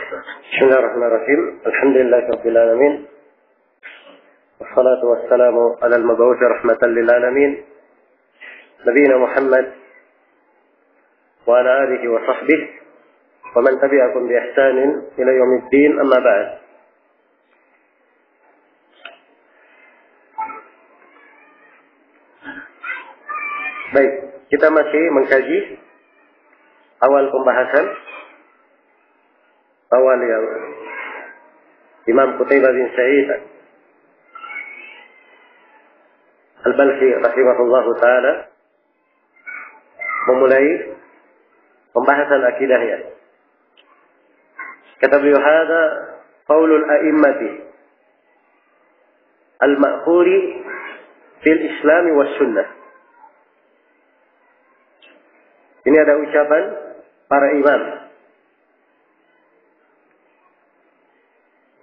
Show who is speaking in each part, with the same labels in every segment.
Speaker 1: Bismillahirrahmanirrahim. Alhamdulillahirabbil alamin. Wassalatu wassalamu ala al-mab'uts rahmatan lil alamin. Nabiyina Muhammad wa ala alihi wa sahbihi wa man tabi'akum bi ihsanin ila yaumiddin, amma ba'd. Baik, kita masih mengkaji awal pembahasan awal yang Imam Qutaibah bin Sa'id Al-Balkhi rahimahullahu ta'ala memulai pembahasan akidahnya. Kata beliau, "Hadza qaulul a'immati al-ma'khuri fil Islam was sunnah." Ini ada ucapan para imam.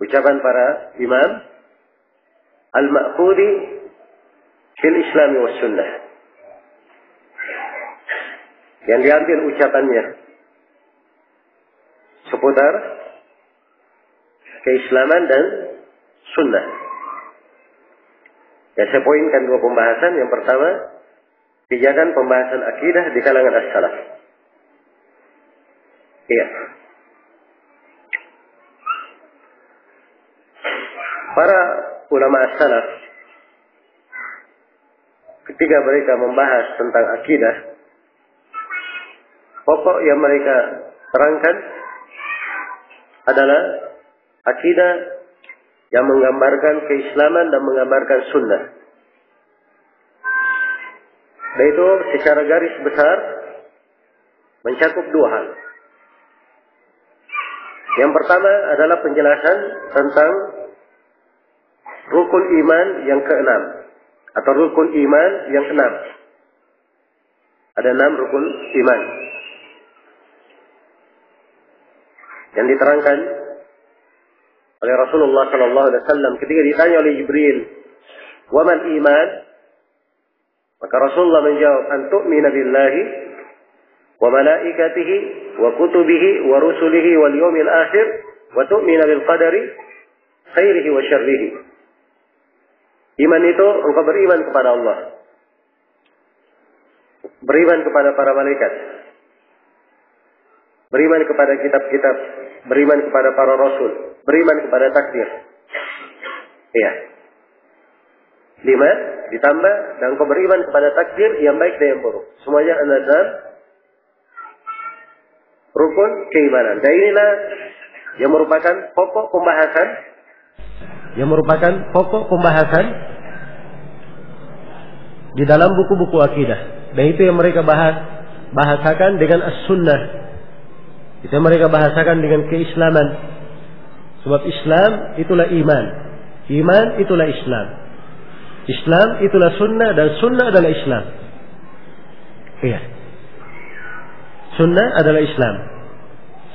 Speaker 1: Ucapan para imam al-ma'khuri fil Islam was sunnah. Yang diambil ucapannya seputar keislaman dan sunnah. Ya, saya poinkan dua pembahasan. Yang pertama, pijakan pembahasan akidah di kalangan as-salaf. Iya. Para ulama as-salaf ketika mereka membahas tentang akidah, pokok yang mereka terangkan adalah akidah yang menggambarkan keislaman dan menggambarkan sunnah. Dan itu secara garis besar mencakup dua hal. Yang pertama adalah penjelasan tentang rukun iman yang keenam, atau rukun iman yang enam. Ada 6 rukun iman yang diterangkan oleh Rasulullah SAW ketika ditanya oleh Jibril, "Wa mal iman?" Maka Rasulullah menjawab, "An tu'mina billahi wa malaikatihi wa kutubihi wa rusulihi wal yawmil akhir wa tu'mina bil qadari khairihi wa syarrihi." Iman itu engkau beriman kepada Allah, beriman kepada para malaikat, beriman kepada kitab-kitab, beriman kepada para rasul, beriman kepada takdir. Iya. 5 ditambah, dan engkau beriman kepada takdir yang baik dan yang buruk. Semuanya adalah rukun keimanan. Dan inilah yang merupakan pokok pembahasan di dalam buku-buku akidah. Dan itu yang mereka bahasakan dengan as-sunnah. Itu yang mereka bahasakan dengan keislaman. Sebab Islam itulah iman, iman itulah Islam, Islam itulah sunnah, dan sunnah adalah Islam. Iya. Sunnah adalah Islam.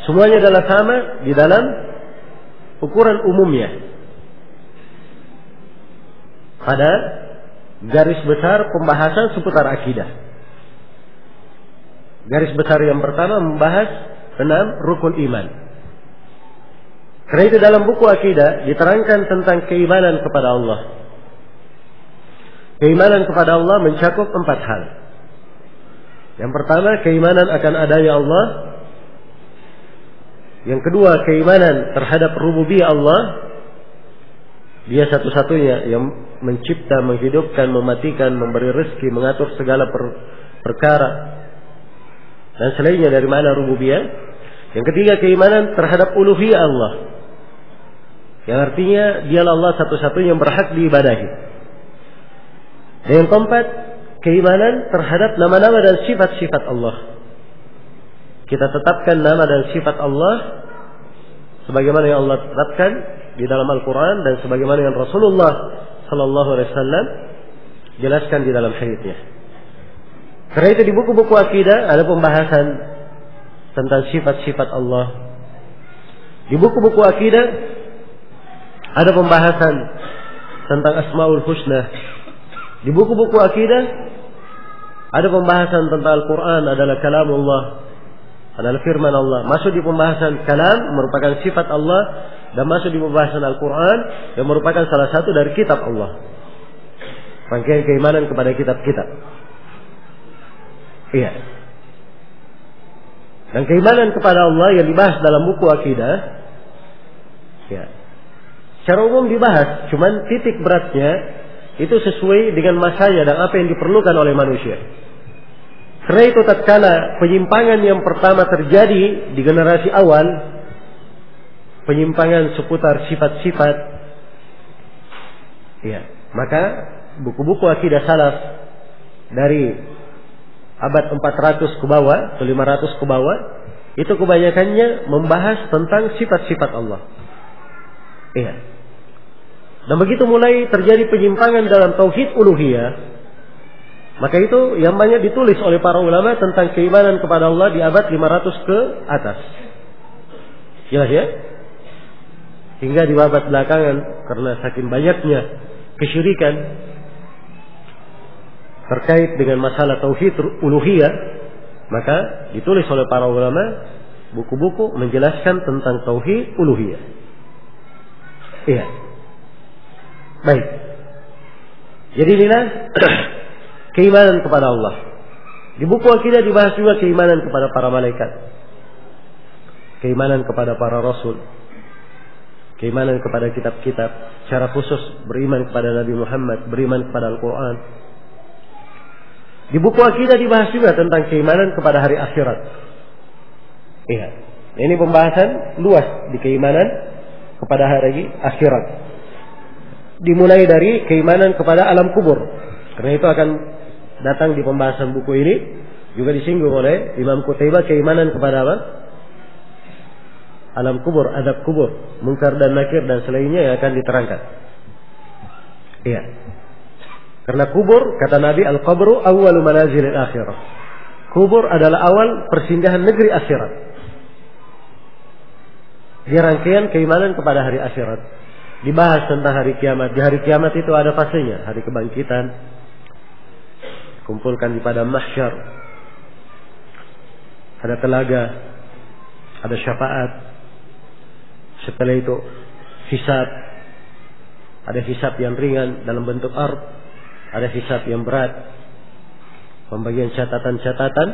Speaker 1: Semuanya adalah sama di dalam ukuran umumnya. Pada garis besar pembahasan seputar akidah. Garis besar yang pertama membahas 6 rukun iman. Karena itu dalam buku akidah diterangkan tentang keimanan kepada Allah. Keimanan kepada Allah mencakup 4 hal. Yang pertama, keimanan akan adanya Allah. Yang kedua, keimanan terhadap rububiyah Allah. Dia satu-satunya yang mencipta, menghidupkan, mematikan, memberi rezeki, mengatur segala perkara dan selainnya dari makna rububiyah. Yang ketiga, keimanan terhadap uluhiyah Allah, yang artinya dialah Allah satu-satunya yang berhak diibadahi. Dan yang keempat, keimanan terhadap nama-nama dan sifat-sifat Allah. Kita tetapkan nama dan sifat Allah sebagaimana yang Allah tetapkan di dalam Al-Quran, dan sebagaimana yang Rasulullah SAW jelaskan di dalam haditsnya. Karena itu di buku-buku akidah ada pembahasan tentang sifat-sifat Allah. Di buku-buku akidah ada pembahasan tentang Asmaul Husna. Di buku-buku akidah ada pembahasan tentang Al-Quran adalah kalamullah. adalah firman Allah. Masuk di pembahasan kalam merupakan sifat Allah, dan masuk di pembahasan Al-Quran yang merupakan salah satu dari kitab Allah. Rangkaian keimanan kepada kitab-kitab. Iya. Dan keimanan kepada Allah yang dibahas dalam buku akidah, ya, secara umum dibahas, cuman titik beratnya itu sesuai dengan masanya dan apa yang diperlukan oleh manusia. Karena itu tatkala penyimpangan yang pertama terjadi di generasi awal, penyimpangan seputar sifat-sifat, ya, maka buku-buku akidah salaf dari abad 400 ke bawah atau 500 ke bawah itu kebanyakannya membahas tentang sifat-sifat Allah. Iya. Dan begitu mulai terjadi penyimpangan dalam tauhid uluhiyah, maka itu yang banyak ditulis oleh para ulama tentang keimanan kepada Allah di abad 500 ke atas. Jelas ya? Hingga di abad belakangan karena saking banyaknya kesyirikan terkait dengan masalah tauhid uluhiyah, maka ditulis oleh para ulama buku-buku menjelaskan tentang tauhid uluhiyah. Iya. Baik. Jadi inilah keimanan kepada Allah. Di buku akidah dibahas juga keimanan kepada para malaikat, keimanan kepada para rasul, keimanan kepada kitab-kitab, secara khusus beriman kepada Nabi Muhammad, beriman kepada Al-Quran. Di buku akidah dibahas juga tentang keimanan kepada hari akhirat. Iya. Ini pembahasan luas di keimanan kepada hari akhirat. Dimulai dari keimanan kepada alam kubur. Karena itu akan datang di pembahasan buku ini. Juga disinggung oleh Imam Qutaibah keimanan kepada apa? Alam kubur, adab kubur, munkar dan nakir dan selainnya yang akan diterangkan. Iya. Karena kubur, kata Nabi, al-qabru awwalu manazilil akhirah. Kubur adalah awal persinggahan negeri akhirat. Dia rangkaian keimanan kepada hari akhirat. Dibahas tentang hari kiamat. Di hari kiamat itu ada fasenya, hari kebangkitan. Kumpulkan di padang mahsyar. Ada telaga, ada syafaat. Setelah itu hisab. Ada hisab yang ringan dalam bentuk ard, ada hisab yang berat. Pembagian catatan-catatan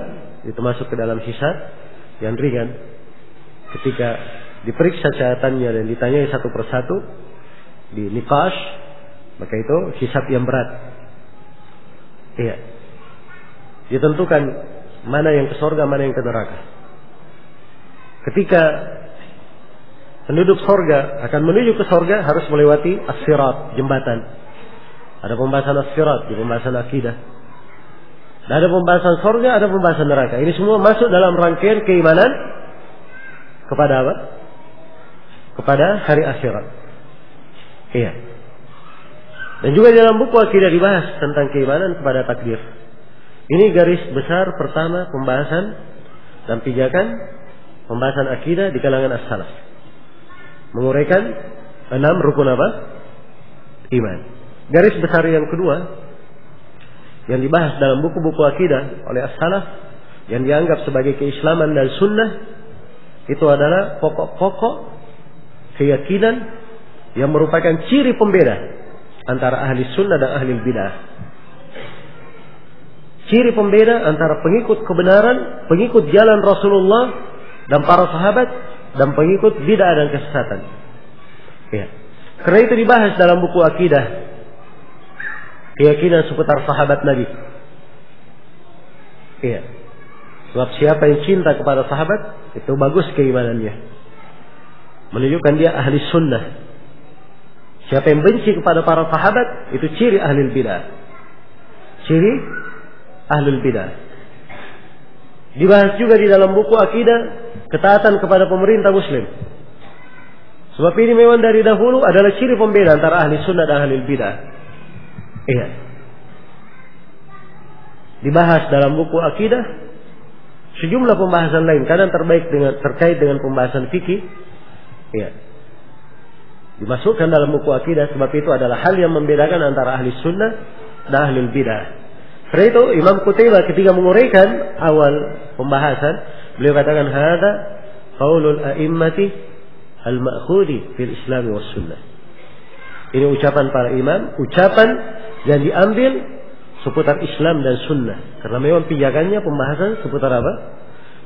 Speaker 1: itu masuk ke dalam hisab yang ringan. Ketika diperiksa catatannya dan ditanyai satu persatu, di niqash, maka itu hisab yang berat. Iya. Ditentukan mana yang ke surga, mana yang ke neraka. Ketika penduduk surga akan menuju ke surga harus melewati as-sirat, jembatan. Ada pembahasan as-sirat di pembahasan akidah. Dan ada pembahasan surga, ada pembahasan neraka. Ini semua masuk dalam rangkaian keimanan kepada apa? Kepada hari akhirat. Iya. Dan juga dalam buku akidah dibahas tentang keimanan kepada takdir. Ini garis besar pertama pembahasan dan pijakan pembahasan akidah di kalangan as-salaf. Menguraikan 6 rukun apa? Iman. Garis besar yang kedua yang dibahas dalam buku-buku akidah oleh as-salaf yang dianggap sebagai keislaman dan sunnah itu adalah pokok-pokok keyakinan yang merupakan ciri pembeda antara ahli sunnah dan ahli bidah. Ciri pembeda antara pengikut kebenaran, pengikut jalan Rasulullah dan para sahabat, dan pengikut bid'ah dan kesesatan. Ya. Karena itu dibahas dalam buku akidah keyakinan seputar sahabat Nabi. Iya. Sebab siapa yang cinta kepada sahabat itu bagus keimanannya, menunjukkan dia ahli sunnah. Siapa yang benci kepada para sahabat itu ciri ahli bidah. Ciri ahli bidah. Dibahas juga di dalam buku akidah ketaatan kepada pemerintah muslim. Sebab ini memang dari dahulu adalah ciri pembeda antara ahli sunnah dan ahli bidah. Iya. Dibahas dalam buku akidah sejumlah pembahasan lain, kadang terkait dengan pembahasan fikih. Iya. Dimasukkan dalam buku akidah sebab itu adalah hal yang membedakan antara ahli sunnah dan ahli bidah. Karena itu Imam Qutaibah ketika menguraikan awal pembahasan Beliau katakan hada qaulul a'immati al-ma'khudi fil Islam was sunnah. Ini ucapan para imam, ucapan yang diambil seputar Islam dan sunnah. Karena memang pijakannya pembahasan seputar apa?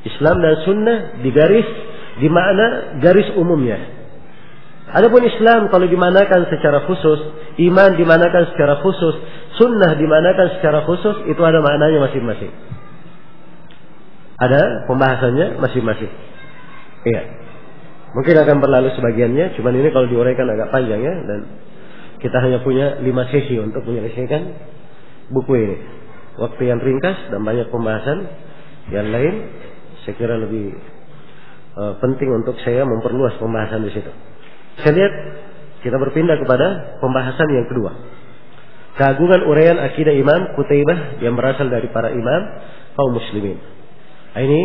Speaker 1: Islam dan sunnah digaris di makna garis umumnya. Adapun Islam kalau dimanakan secara khusus, iman dimanakan secara khusus, sunnah dimanakan secara khusus, itu ada maknanya masing-masing. Ada pembahasannya masing-masing. Iya. Mungkin akan berlalu sebagiannya, cuman ini kalau diuraikan agak panjang ya, dan kita hanya punya 5 sesi untuk menyelesaikan buku ini. Waktu yang ringkas dan banyak pembahasan yang lain, saya kira lebih penting untuk saya memperluas pembahasan di situ. Saya lihat kita berpindah kepada pembahasan yang kedua. Keagungan uraian akidah Imam Qutaibah yang berasal dari para imam kaum muslimin. Nah, ini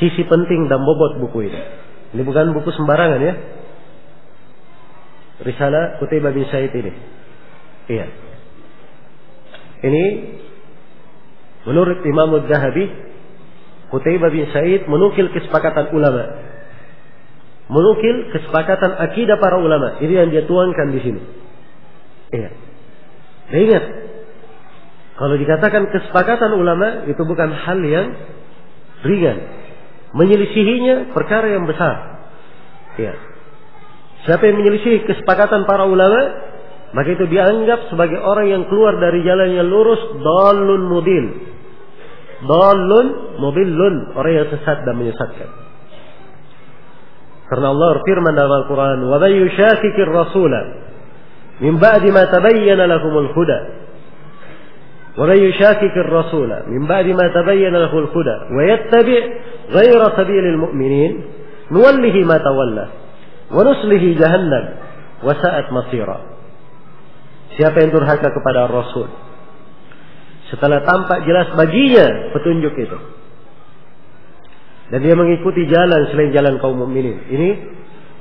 Speaker 1: sisi penting dan bobot buku ini. Ini bukan buku sembarangan ya. Risalah Qutaibah bin Sa'id ini. Iya. Ini menurut Imam Adz-Dzahabi, Qutaibah bin Sa'id menukil kesepakatan ulama. Menukil kesepakatan akidah para ulama. Ini yang dia tuangkan di sini. Iya. Nah, ingat, kalau dikatakan kesepakatan ulama itu bukan hal yang ringan. Menyelisihinya perkara yang besar. Iya. Siapa yang menyelisih kesepakatan para ulama, maka itu dianggap sebagai orang yang keluar dari jalan yang lurus, dhalun mudil. Dhalun mudillun, orang yang sesat dan menyesatkan. Karena Allah berfirman dalam Al-Quran, wa man yushaqiqir rasula min ba'di ma tabayyana lahumul huda. Wa man yushaqiqir rasula min ba'di ma tabayyana lahul huda wa yattabi' ghayra sabilil mu'minin nuwallihi ma tawalla wa nuslihi jahannam wa sa'at masira. Siapa yang durhaka kepada Rasul setelah tampak jelas baginya petunjuk itu, dan dia mengikuti jalan selain jalan kaum mukminin, ini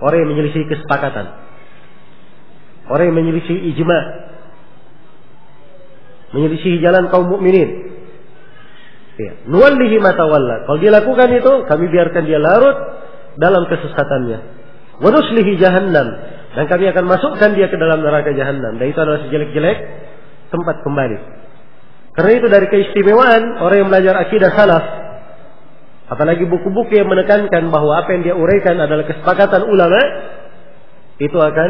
Speaker 1: orang yang menyelisih kesepakatan, orang yang menyelisih ijma, menyelisih jalan kaum mukminin. Ya. Nuwallihi ma tawalla. Kalau dia lakukan itu, kami biarkan dia larut dalam kesesatannya. Wa nuslihi jahannam, dan kami akan masukkan dia ke dalam neraka jahannam. Dan itu adalah sejelek-jelek tempat kembali. Karena itu dari keistimewaan orang yang belajar akidah salaf, apalagi buku-buku yang menekankan bahwa apa yang dia uraikan adalah kesepakatan ulama, itu akan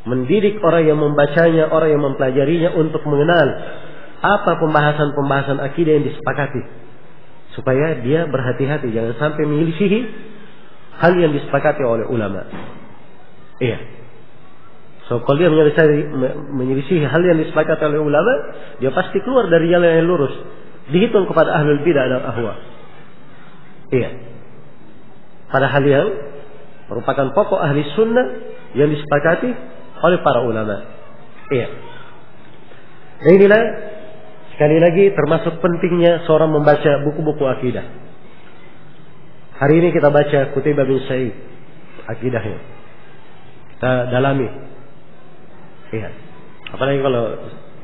Speaker 1: mendidik orang yang membacanya, orang yang mempelajarinya untuk mengenal apa pembahasan-pembahasan akidah yang disepakati, supaya dia berhati-hati jangan sampai menyelisihi hal yang disepakati oleh ulama. Iya. So kalau dia menyelisihi hal yang disepakati oleh ulama, dia pasti keluar dari jalan yang lurus, dihitung kepada ahlul bidah dan ahwa. Iya. Pada hal yang merupakan pokok ahli sunnah yang disepakati oleh para ulama. Iya. Dan inilah sekali lagi termasuk pentingnya seorang membaca buku-buku akidah. Hari ini kita baca Qutaibah bin Sa'id, akidahnya. Kita dalami. Iya. Apalagi kalau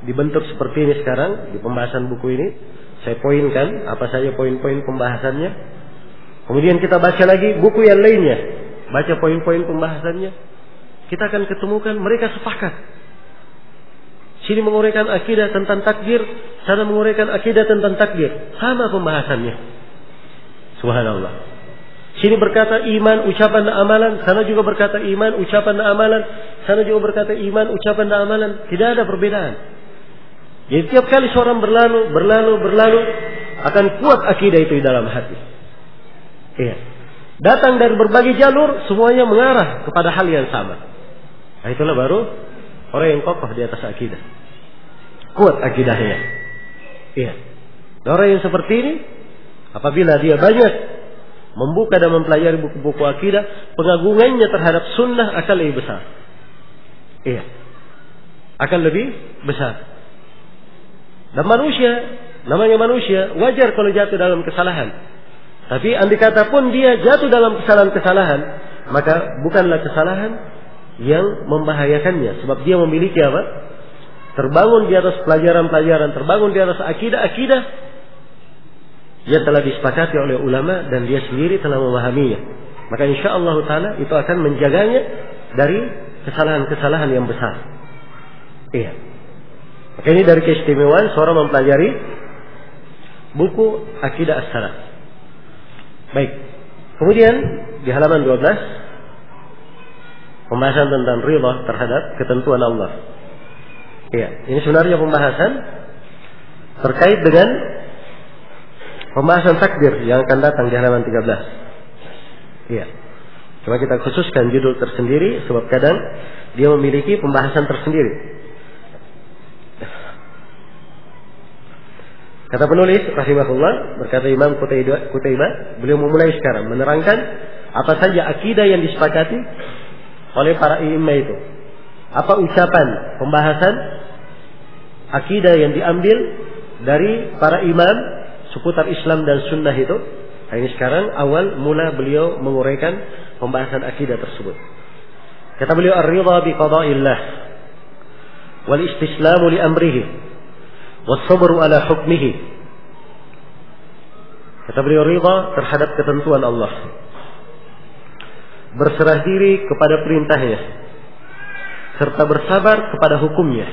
Speaker 1: dibentuk seperti ini sekarang di pembahasan buku ini, saya poinkan apa saja poin-poin pembahasannya. Kemudian kita baca lagi buku yang lainnya, baca poin-poin pembahasannya. Kita akan ketemukan mereka sepakat. Sini menguraikan akidah tentang takdir, sana menguraikan akidah tentang takdir, sama pembahasannya. Subhanallah. Sini berkata iman, ucapan dan amalan, sana juga berkata iman, ucapan dan amalan, sana juga berkata iman, ucapan dan amalan. Tidak ada perbedaan. Jadi tiap kali seorang berlalu akan kuat akidah itu di dalam hati. Iya. Datang dari berbagai jalur, semuanya mengarah kepada hal yang sama. Nah, itulah baru orang yang kokoh di atas akidah. Kuat akidahnya. Iya. Dan orang yang seperti ini, apabila dia banyak membuka dan mempelajari buku-buku akidah, pengagungannya terhadap sunnah akan lebih besar. Iya. Akan lebih besar. Dan manusia, namanya manusia, wajar kalau jatuh dalam kesalahan. Tapi andai kata pun dia jatuh dalam kesalahan-kesalahan, maka bukanlah kesalahan yang membahayakannya, sebab dia memiliki apa? Terbangun di atas pelajaran-pelajaran, terbangun di atas akidah-akidah yang telah disepakati oleh ulama dan dia sendiri telah memahaminya. Maka insyaallah taala itu akan menjaganya dari kesalahan-kesalahan yang besar. Iya. Maka ini dari keistimewaan seorang mempelajari buku Aqidah As-Salaf. Baik. Kemudian di halaman 12 pembahasan tentang ridha terhadap ketentuan Allah. Iya, ini sebenarnya pembahasan terkait dengan pembahasan takdir yang akan datang di halaman 13. Iya. Cuma kita khususkan judul tersendiri sebab kadang dia memiliki pembahasan tersendiri. Kata penulis rahimahullah, berkata Imam Qutaibah, beliau memulai sekarang menerangkan apa saja akidah yang disepakati oleh para imam itu. Apa ucapan pembahasan akidah yang diambil dari para imam seputar Islam dan sunnah itu. Nah, ini sekarang awal mula beliau menguraikan pembahasan akidah tersebut. Kata beliau, ar-ridha bi qada'illah wal istislamu li amrihi was-sabru ala hukmihi. Kata beliau, ridha terhadap ketentuan Allah, berserah diri kepada perintahnya, serta bersabar kepada hukumnya.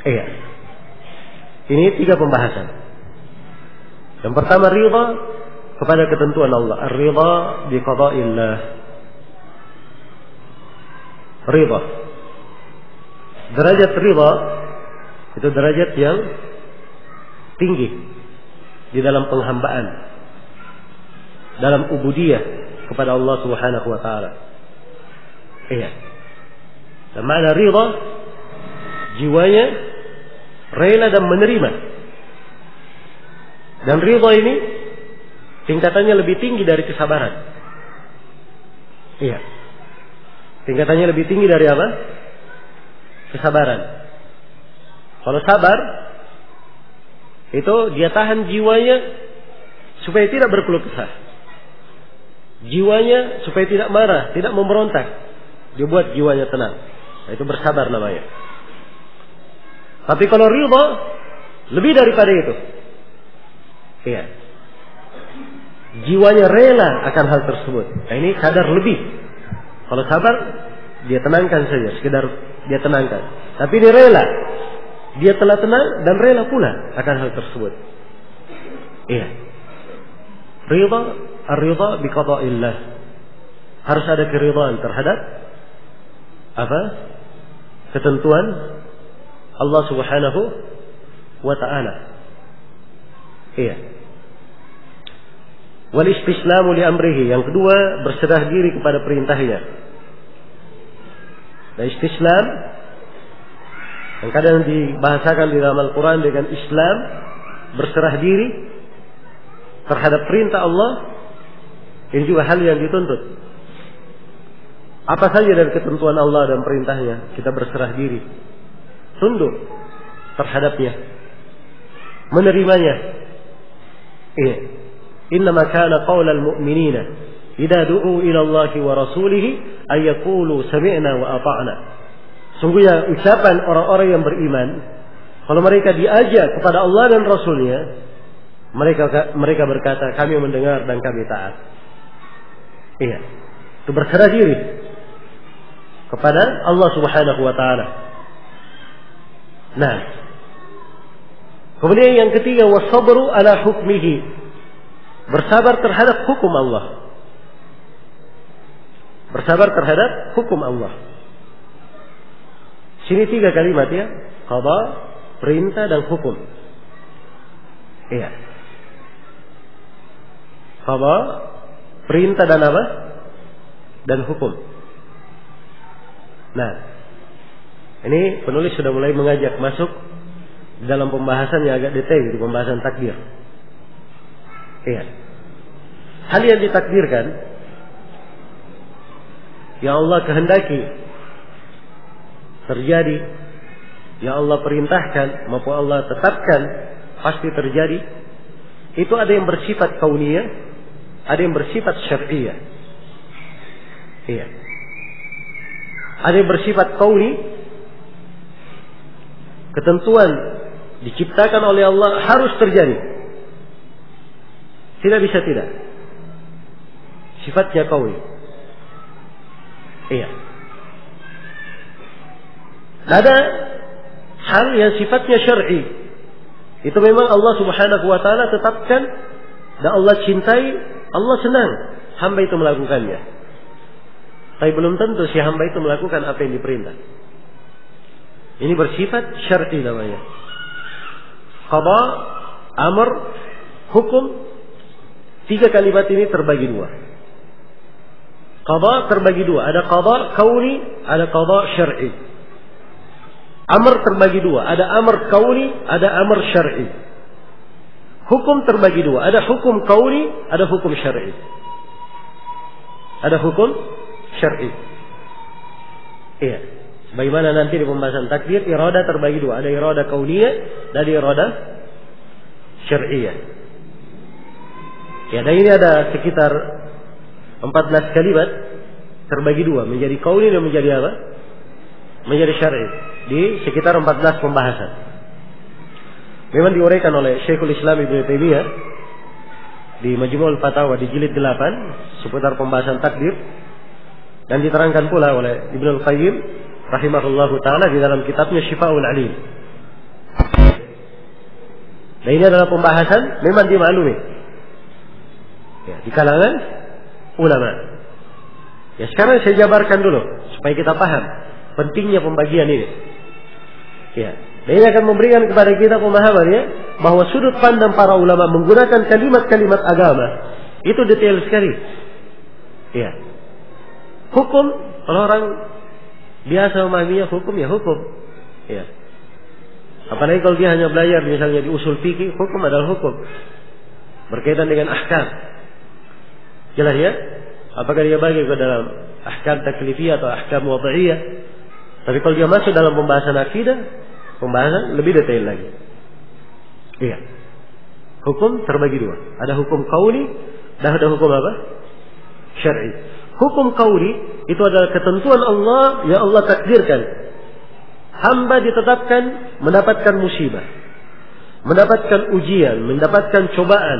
Speaker 1: Iya. Ini 3 pembahasan. Yang pertama, ridha kepada ketentuan Allah, ar-ridha bi qada'illah. Ridha. Derajat ridha itu derajat yang tinggi di dalam penghambaan, dalam ubudiyah kepada Allah Subhanahu wa taala. Iya. Dan makna ridha, jiwanya rela dan menerima. Dan ridha ini tingkatannya lebih tinggi dari kesabaran. Iya. Tingkatannya lebih tinggi dari apa? Kesabaran. Kalau sabar itu dia tahan jiwanya supaya tidak berkeluh kesah. Jiwanya supaya tidak marah, tidak memberontak. Dia buat jiwanya tenang. Nah, itu bersabar namanya. Tapi kalau ridha lebih daripada itu. Iya. Jiwanya rela akan hal tersebut. Nah, ini kadar lebih. Kalau sabar dia tenangkan saja, sekedar dia tenangkan. Tapi ini rela. Dia telah tenang dan rela pula akan hal tersebut. Iya. Ridha, ar-ridha bi qada'illah. Harus ada keridhaan terhadap apa? Ketentuan Allah Subhanahu wa taala. Iya. Wal istislamu li amrihi. Yang kedua, berserah diri kepada perintahnya. Dan istislam yang kadang dibahasakan di dalam Al-Quran dengan Islam, berserah diri terhadap perintah Allah. Ini juga hal yang dituntut. Apa saja dari ketentuan Allah dan perintahnya, kita berserah diri, tunduk terhadapnya, menerimanya. Iya. Innama kana qaulal mu'minina idza du'u ila Allahi wa rasulihi ay yaqulu sami'na wa ata'na. Sungguhnya ucapan orang-orang yang beriman, kalau mereka diajak kepada Allah dan Rasulnya, mereka berkata, kami mendengar dan kami taat. Iya. Itu berserah diri kepada Allah Subhanahu wa taala. Nah, kemudian yang ketiga, wasabru ala hukmihi. Bersabar terhadap hukum Allah. Bersabar terhadap hukum Allah. Sini 3 kalimat ya. Qada, perintah dan hukum. Iya. Qada, perintah dan apa? Dan hukum. Nah, ini penulis sudah mulai mengajak masuk dalam pembahasan yang agak detail, di pembahasan takdir. Iya. Hal yang ditakdirkan, yang Allah kehendaki terjadi, yang Allah perintahkan maupun Allah tetapkan pasti terjadi, itu ada yang bersifat kauniyah, ada yang bersifat syar'iyah. Iya. Ada yang bersifat kauni, ketentuan diciptakan oleh Allah harus terjadi. Tidak bisa tidak. Sifatnya qauli. Iya. Ada hal yang sifatnya syar'i. Itu memang Allah Subhanahu wa taala tetapkan dan Allah cintai, Allah senang hamba itu melakukannya. Tapi belum tentu si hamba itu melakukan apa yang diperintah. Ini bersifat syar'i namanya. Qada, amr, hukum. 3 kalimat ini terbagi 2. Qada terbagi 2. Ada qada kauni, ada qada syar'i. Amr terbagi 2. Ada amr kauni, ada amr syar'i. Hukum terbagi 2. Ada hukum kauni, ada hukum syar'i. Ada hukum syar'i. Iya. Bagaimana nanti di pembahasan takdir, irada terbagi 2. Ada irada kauniyah dan irada syar'iyah. Ya, dan ini ada sekitar 14 kalimat terbagi 2 menjadi kauni dan menjadi apa? Menjadi syar'i di sekitar 14 pembahasan. Memang diuraikan oleh Syekhul Islam Ibnu Taimiyah di Majmu'ul Fatawa di jilid 8 seputar pembahasan takdir, dan diterangkan pula oleh Ibnu Al-Qayyim rahimahullahu taala di dalam kitabnya Syifaul Alim. Dan ini adalah pembahasan memang dimaklumi ya, di kalangan ulama. Ya, sekarang saya jabarkan dulu supaya kita paham pentingnya pembagian ini. Ya, dan ini akan memberikan kepada kita pemahaman ya, bahwa sudut pandang para ulama menggunakan kalimat-kalimat agama itu detail sekali. Ya. Hukum, kalau orang biasa memahaminya hukum ya hukum. Ya. Apalagi kalau dia hanya belajar misalnya di usul fikih, hukum adalah hukum. Berkaitan dengan ahkam. Jelas ya? Apakah dia bagi ke dalam ahkam taklifiyah atau ahkam wad'iyah? Tapi kalau dia masuk dalam pembahasan akidah, pembahasan lebih detail lagi. Iya. Hukum terbagi 2. Ada hukum qauli dan ada hukum apa? Syar'i. Hukum qauli itu adalah ketentuan Allah yang Allah takdirkan. Hamba ditetapkan mendapatkan musibah, mendapatkan ujian, mendapatkan cobaan.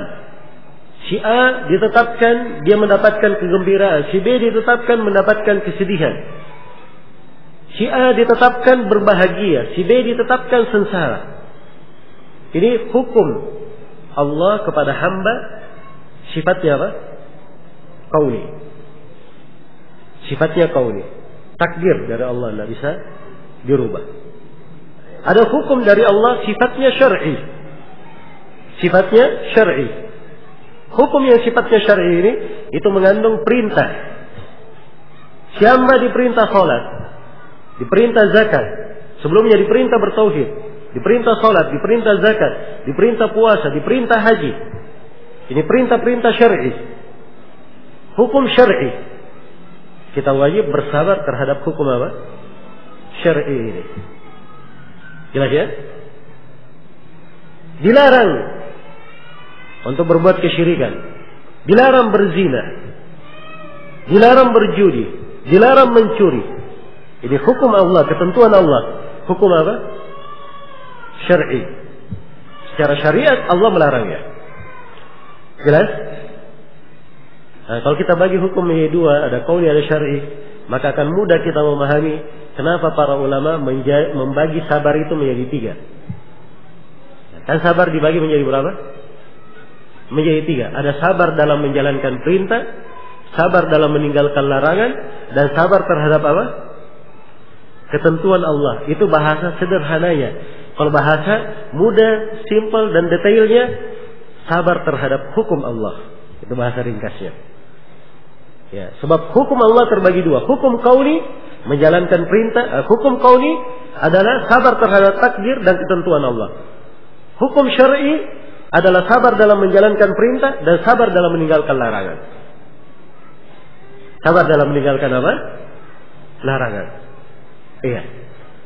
Speaker 1: Si A ditetapkan dia mendapatkan kegembiraan, si B ditetapkan mendapatkan kesedihan. Si A ditetapkan berbahagia, si B ditetapkan sengsara. Ini hukum Allah kepada hamba, sifatnya apa? Qauli. Sifatnya qauli. Takdir dari Allah tidak bisa dirubah. Ada hukum dari Allah sifatnya syar'i. Sifatnya syar'i. Hukum yang sifatnya syar'i ini itu mengandung perintah. Si hamba diperintah salat, diperintah zakat, sebelumnya diperintah bertauhid, diperintah salat, diperintah zakat, diperintah puasa, diperintah haji. Ini perintah-perintah syar'i. Hukum syar'i. Kita wajib bersabar terhadap hukum apa? Syar'i ini. Jelas ya? Dilarang untuk berbuat kesyirikan, dilarang berzina, dilarang berjudi, dilarang mencuri. Ini hukum Allah, ketentuan Allah. Hukum apa? Syar'i. Secara syariat Allah melarangnya. Jelas? Nah, kalau kita bagi hukum menjadi 2, ada qauli, ada syar'i, maka akan mudah kita memahami kenapa para ulama membagi sabar itu menjadi 3. Kan sabar dibagi menjadi berapa? Menjadi 3. Ada sabar dalam menjalankan perintah, sabar dalam meninggalkan larangan, dan sabar terhadap apa? Ketentuan Allah. Itu bahasa sederhananya. Kalau bahasa mudah, simpel, dan detailnya, sabar terhadap hukum Allah. Itu bahasa ringkasnya. Ya, sebab hukum Allah terbagi 2. Hukum qauli menjalankan perintah, hukum qauli adalah sabar terhadap takdir dan ketentuan Allah. Hukum syar'i adalah sabar dalam menjalankan perintah dan sabar dalam meninggalkan larangan. Sabar dalam meninggalkan apa? Larangan. Iya.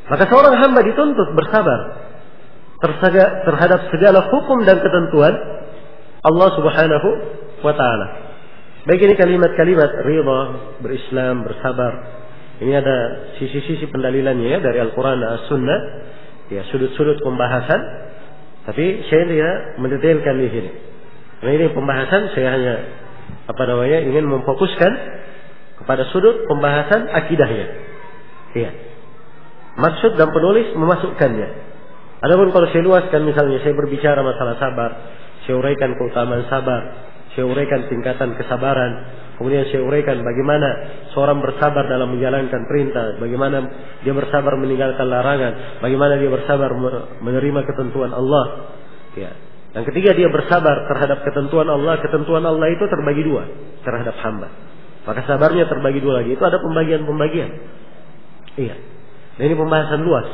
Speaker 1: Maka seorang hamba dituntut bersabar terhadap segala hukum dan ketentuan Allah Subhanahu wa taala. Baik, ini kalimat-kalimat ridha, berislam, bersabar. Ini ada sisi-sisi pendalilannya ya, dari Al-Quran dan As-Sunnah. Ya, sudut-sudut pembahasan. Tapi saya tidak mendetailkan di sini. Nah, ini pembahasan saya hanya ingin memfokuskan kepada sudut pembahasan akidahnya. Iya. Maksud dan penulis memasukkannya. Adapun kalau saya luaskan, misalnya saya berbicara masalah sabar, saya uraikan keutamaan sabar, saya uraikan tingkatan kesabaran, kemudian saya uraikan bagaimana seorang bersabar dalam menjalankan perintah, bagaimana dia bersabar meninggalkan larangan, bagaimana dia bersabar menerima ketentuan Allah. Ya. Dan ketika dia bersabar terhadap ketentuan Allah itu terbagi dua terhadap hamba. Maka sabarnya terbagi dua lagi. Itu ada pembagian-pembagian. Iya. Dan ini pembahasan luas.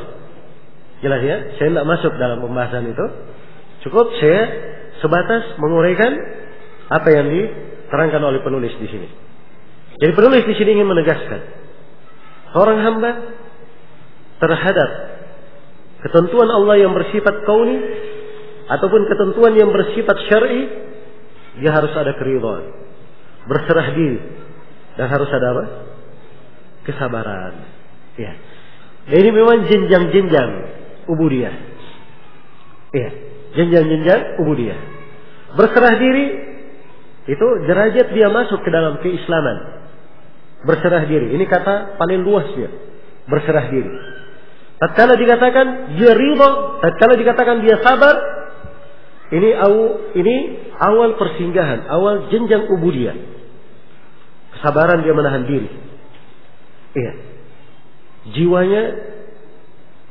Speaker 1: Jelas ya? Saya tidak masuk dalam pembahasan itu. Cukup saya sebatas menguraikan apa yang diterangkan oleh penulis di sini. Jadi penulis di sini ingin menegaskan seorang hamba terhadap ketentuan Allah yang bersifat kauni ataupun ketentuan yang bersifat syar'i, dia harus ada keridhaan, berserah diri, dan harus ada apa? Kesabaran. Ya. Dan ini memang jenjang-jenjang ubudiyah. Ya, jenjang-jenjang ubudiyah. Berserah diri itu derajat dia masuk ke dalam keislaman. Berserah diri, ini kata paling luasnya. Berserah diri. Tatkala dikatakan dia ridha, tatkala dikatakan dia sabar, ini awal persinggahan, awal jenjang ubudiyah. Kesabaran dia menahan diri. Iya. Jiwanya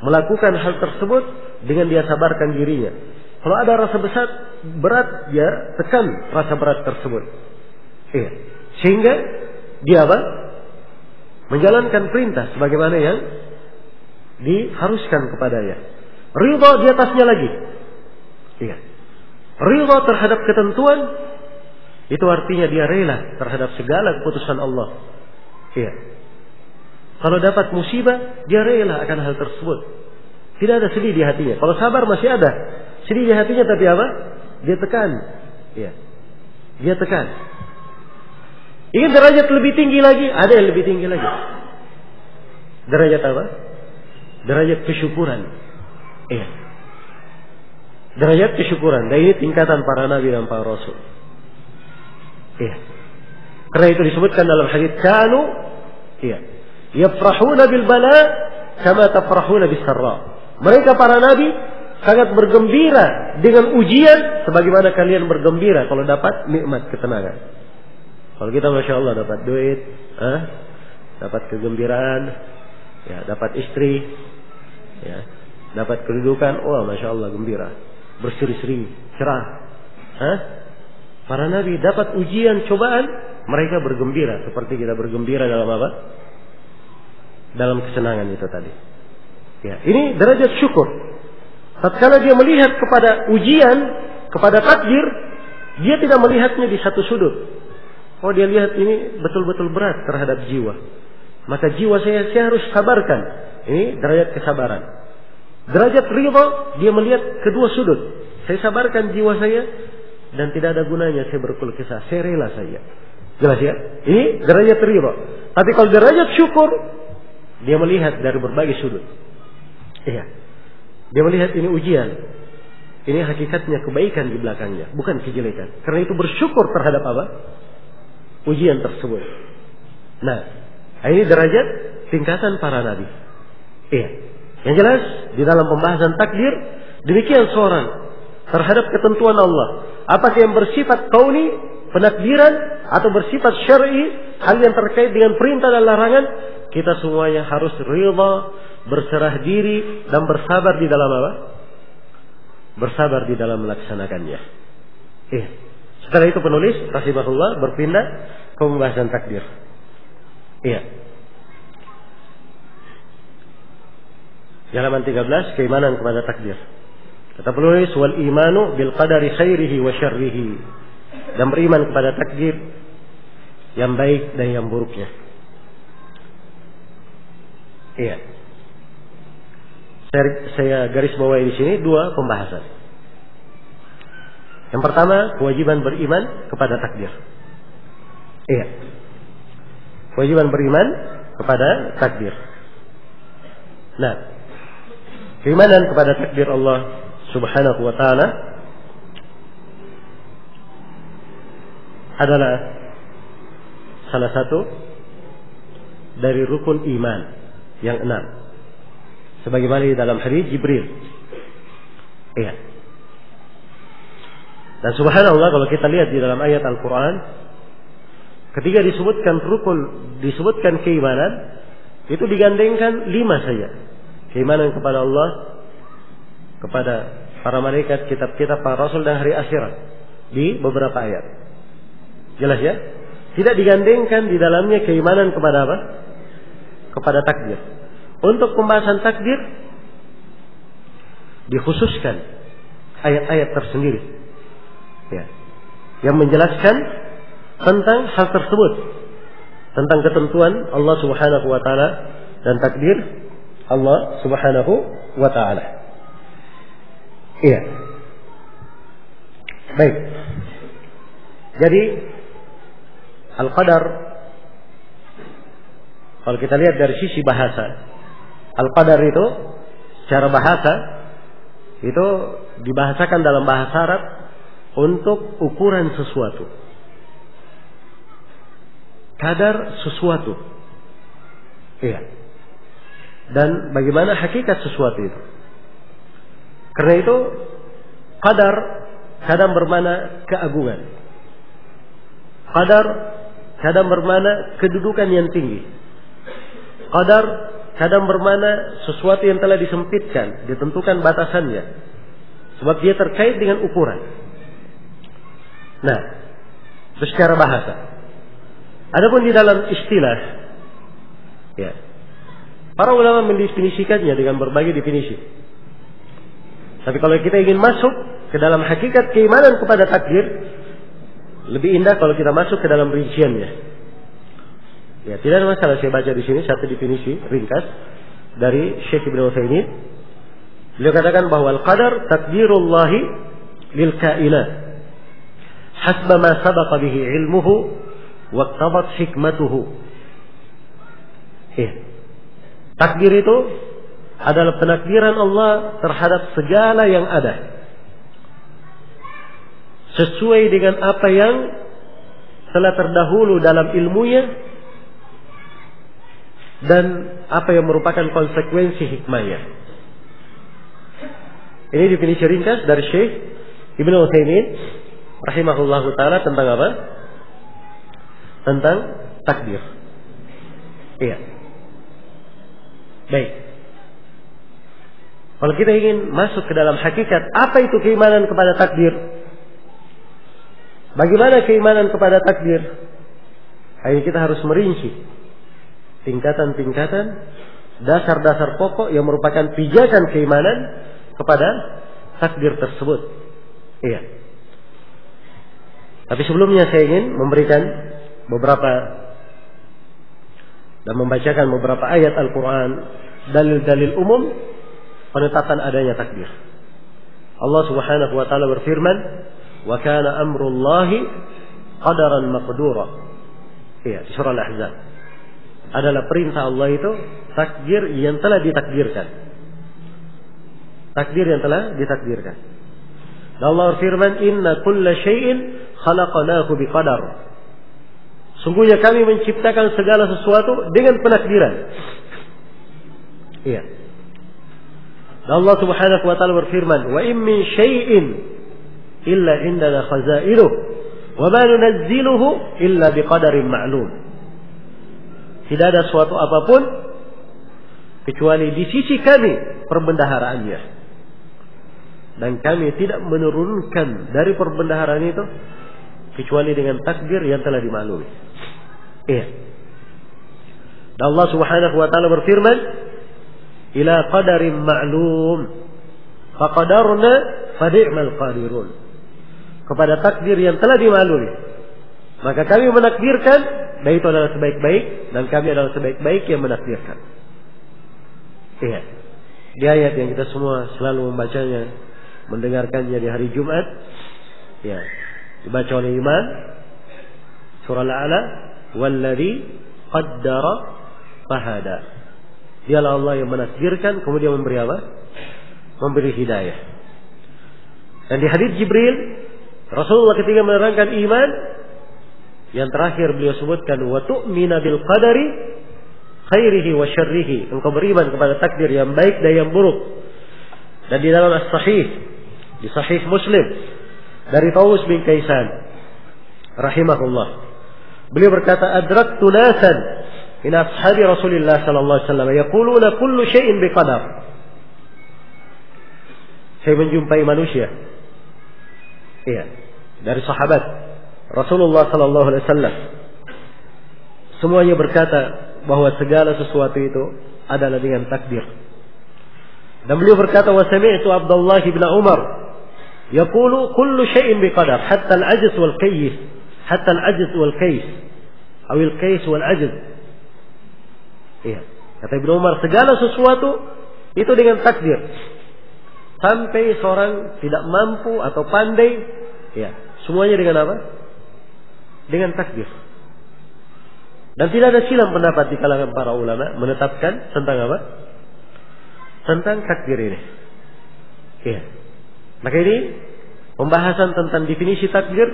Speaker 1: melakukan hal tersebut dengan dia sabarkan dirinya. Kalau ada rasa berat, dia tekan rasa berat tersebut. Iya. Sehingga dia apa? Menjalankan perintah sebagaimana yang diharuskan kepadanya. Ridha di atasnya lagi. Iya. Ridha terhadap ketentuan itu artinya dia rela terhadap segala keputusan Allah. Iya. Kalau dapat musibah, dia rela akan hal tersebut. Tidak ada sedih di hatinya. Kalau sabar masih ada sedih di hatinya, tapi apa? Dia tekan. Iya. Dia tekan. Ingin derajat lebih tinggi lagi, ada yang lebih tinggi lagi. Derajat apa? Derajat kesyukuran. Iya. Derajat kesyukuran. Dan ini tingkatan para nabi dan para rasul. Iya. Karena itu disebutkan dalam hadits kanu, iya, yafrahuna bil bala kama tafrahuna bis sarra. Mereka para nabi sangat bergembira dengan ujian sebagaimana kalian bergembira kalau dapat nikmat ketenangan. Kalau kita masya Allah dapat duit, dapat kegembiraan, ya, dapat istri, ya, dapat kedudukan, wah masya Allah gembira, berseri-seri, cerah. Para nabi dapat ujian, cobaan, mereka bergembira seperti kita bergembira dalam apa? Dalam kesenangan itu tadi. Ya, ini derajat syukur. Tatkala dia melihat kepada ujian, kepada takdir, dia tidak melihatnya di satu sudut. Oh, dia lihat ini betul-betul berat terhadap jiwa. Maka jiwa saya harus sabarkan. Ini derajat kesabaran. Derajat ridha, dia melihat kedua sudut. Saya sabarkan jiwa saya dan tidak ada gunanya saya berkeluh kesah. Saya rela saja. Jelas ya? Ini derajat ridha. Tapi kalau derajat syukur, dia melihat dari berbagai sudut. Iya. Dia melihat ini ujian. Ini hakikatnya kebaikan di belakangnya, bukan kejelekan. Karena itu bersyukur terhadap apa? Ujian tersebut. Nah, ini derajat tingkatan para nabi. Iya. Yang jelas di dalam pembahasan takdir, demikian seorang terhadap ketentuan Allah. Apakah yang bersifat kauni, penakdiran, atau bersifat syar'i, hal yang terkait dengan perintah dan larangan, kita semuanya harus ridha, berserah diri, dan bersabar di dalam apa? Bersabar di dalam melaksanakannya. Iya. Setelah itu penulis rahimahullah berpindah ke pembahasan takdir. Iya. Halaman 13, keimanan kepada takdir. Kata penulis, wal imanu bil qadari khairihi wa syarrihi. Dan beriman kepada takdir yang baik dan yang buruknya. Iya. Saya garis bawahi di sini dua pembahasan. Yang pertama, kewajiban beriman kepada takdir. Iya. Kewajiban beriman kepada takdir. Nah, keimanan kepada takdir Allah Subhanahu wa ta'ala adalah salah satu dari rukun iman yang 6. Sebagaimana di dalam hadis Jibril. Iya. Dan subhanallah kalau kita lihat di dalam ayat Al-Quran, ketika disebutkan rukun, disebutkan keimanan, itu digandengkan 5 saja. Keimanan kepada Allah, kepada para malaikat, kitab-kitab, para rasul dan hari akhirat di beberapa ayat. Jelas ya? Tidak digandengkan di dalamnya keimanan kepada apa? Kepada takdir. Untuk pembahasan takdir dikhususkan ayat-ayat tersendiri, ya, yang menjelaskan tentang hal tersebut, tentang ketentuan Allah Subhanahu wa taala dan takdir Allah Subhanahu wa taala. Iya. Baik. Jadi al-qadar, kalau kita lihat dari sisi bahasa, al-qadar itu secara bahasa itu dibahasakan dalam bahasa Arab untuk ukuran sesuatu, kadar sesuatu, iya, dan bagaimana hakikat sesuatu itu. Karena itu qadar kadang bermakna keagungan, qadar kadang bermakna kedudukan yang tinggi, qadar kadang bermakna sesuatu yang telah disempitkan, ditentukan batasannya, sebab dia terkait dengan ukuran. Nah, itu secara bahasa. Adapun di dalam istilah, ya, para ulama mendefinisikannya dengan berbagai definisi. Tapi kalau kita ingin masuk ke dalam hakikat keimanan kepada takdir, lebih indah kalau kita masuk ke dalam rinciannya. Ya, tidak ada masalah, saya baca di sini satu definisi ringkas dari Syekh Ibnu Utsaimin. Beliau katakan bahwa al-qadar takdirullahi lil kainat hasba ma sabaqa bihi ilmuhu wa iqtadat hikmatuhu. Takdir itu adalah penakdiran Allah terhadap segala yang ada, sesuai dengan apa yang telah terdahulu dalam ilmunya dan apa yang merupakan konsekuensi hikmahnya. Ini definisi ringkas dari Syekh Ibnu Utsaimin rahimahullahu taala tentang apa? Tentang takdir. Iya. Baik. Kalau kita ingin masuk ke dalam hakikat apa itu keimanan kepada takdir, bagaimana keimanan kepada takdir, ayo kita harus merinci tingkatan-tingkatan, dasar-dasar pokok yang merupakan pijakan keimanan kepada takdir tersebut. Iya. Tapi sebelumnya saya ingin memberikan beberapa dan membacakan beberapa ayat Al-Quran, dalil-dalil umum penetapan adanya takdir. Allah Subhanahu wa taala berfirman, "Wa kana amrullahi qadaran maqdura." Iya, di surah Al-Ahzab. Adalah perintah Allah itu takdir yang telah ditakdirkan. Takdir yang telah ditakdirkan. Dan Allah berfirman, "Inna kulla syai'in khalaqnahu biqadar." Sungguhnya kami menciptakan segala sesuatu dengan penakdiran. Iya. Dan Allah Subhanahu wa taala berfirman, "Wa in min syai'in illa indana khazainuhu wa ma nunazziluhu illa biqadarin ma'lum." Tidak ada suatu apapun kecuali di sisi kami perbendaharaannya, dan kami tidak menurunkan dari perbendaharaan itu kecuali dengan takdir yang telah dimaklumi. Iya. Dan Allah Subhanahu wa taala berfirman, "Ila qadarin ma'lum faqadarna fani'mal qadirun." Kepada takdir yang telah dimaklumi, maka kami menakdirkan, dan itu adalah sebaik-baik, dan kami adalah sebaik-baik yang menakdirkan. Iya. Di ayat yang kita semua selalu membacanya, mendengarkannya di hari Jumat, ya, dibaca oleh imam, surah Al-A'la, "Walladzi qaddara fahada." Dialah Allah yang menakdirkan kemudian memberi apa? Memberi hidayah. Dan di hadis Jibril, Rasulullah ketika menerangkan iman, Yang terakhir beliau sebutkan wa tu'mina bil qadari khairihi wa syarrihi. Engkau beriman kepada takdir yang baik dan yang buruk. Dan di dalam as-sahih, di sahih Muslim dari Tawus bin Kaisan rahimahullah, beliau berkata, adraktu nasan min ashabi Rasulillah sallallahu alaihi wasallam yaquluna kullu syai'in biqadar. Saya menjumpai manusia, iya, dari sahabat Rasulullah sallallahu alaihi wasallam, semuanya berkata bahwa segala sesuatu itu adalah dengan takdir. Dan beliau berkata, wa sami'tu Abdullah bin Umar yaqulu kullu syai'in biqadar hatta al-'ajz wal kays, hatta al-'ajz wal kays atau al-kays wal 'ajz. Iya, kata Ibnu Umar, segala sesuatu itu dengan takdir. Sampai seorang tidak mampu atau pandai, ya, semuanya dengan apa? Dengan takdir. Dan tidak ada silang pendapat di kalangan para ulama menetapkan tentang apa? Tentang takdir ini. Ya. Maka ini pembahasan tentang definisi takdir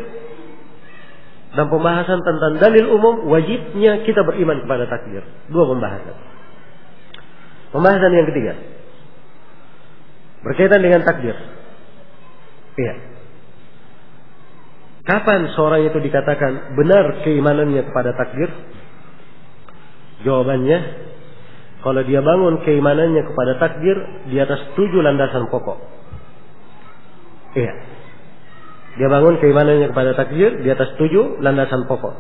Speaker 1: dan pembahasan tentang dalil umum wajibnya kita beriman kepada takdir. Dua pembahasan. Pembahasan yang ketiga berkaitan dengan takdir. Iya. Kapan seorang itu dikatakan benar keimanannya kepada takdir? Jawabannya, kalau dia bangun keimanannya kepada takdir di atas 7 landasan pokok. Iya. Dia bangun keimanannya kepada takdir di atas 7 landasan pokok.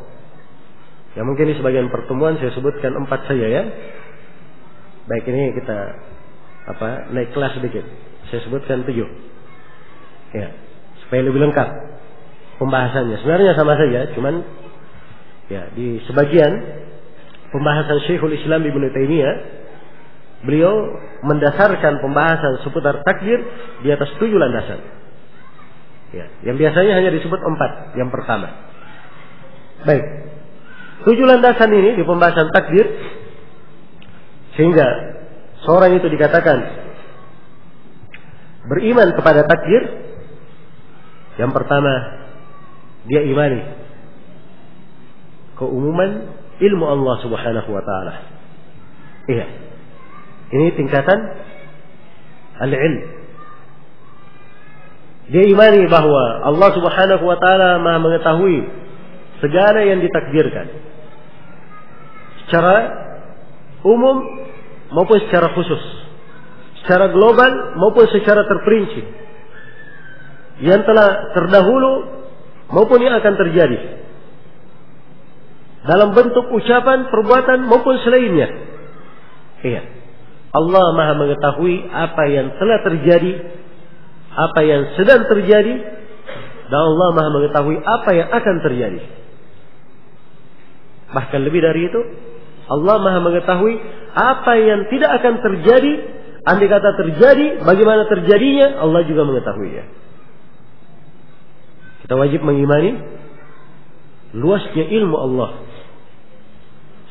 Speaker 1: Ya mungkin di sebagian pertemuan saya sebutkan 4 saja ya. Baik, ini kita naik kelas sedikit. Saya sebutkan 7. Ya, supaya lebih lengkap pembahasannya. Sebenarnya sama saja, cuman ya di sebagian pembahasan Syekhul Islam Ibnu Taimiyah, beliau mendasarkan pembahasan seputar takdir di atas 7 landasan. Ya, yang biasanya hanya disebut 4. Yang pertama. Baik. 7 landasan ini di pembahasan takdir sehingga seorang itu dikatakan beriman kepada takdir. Yang pertama, dia imani keumuman ilmu Allah Subhanahu wa taala. Iya. Ini tingkatan al-ilm. Dia imani bahwa Allah Subhanahu wa taala Maha mengetahui segala yang ditakdirkan secara umum maupun secara khusus, secara global maupun secara terperinci, yang telah terdahulu maupun yang akan terjadi, dalam bentuk ucapan, perbuatan maupun selainnya. Iya. Allah Maha mengetahui apa yang telah terjadi, apa yang sedang terjadi, dan Allah Maha mengetahui apa yang akan terjadi. Bahkan lebih dari itu, Allah Maha mengetahui apa yang tidak akan terjadi. Andai kata terjadi, bagaimana terjadinya, Allah juga mengetahuinya. Kita wajib mengimani luasnya ilmu Allah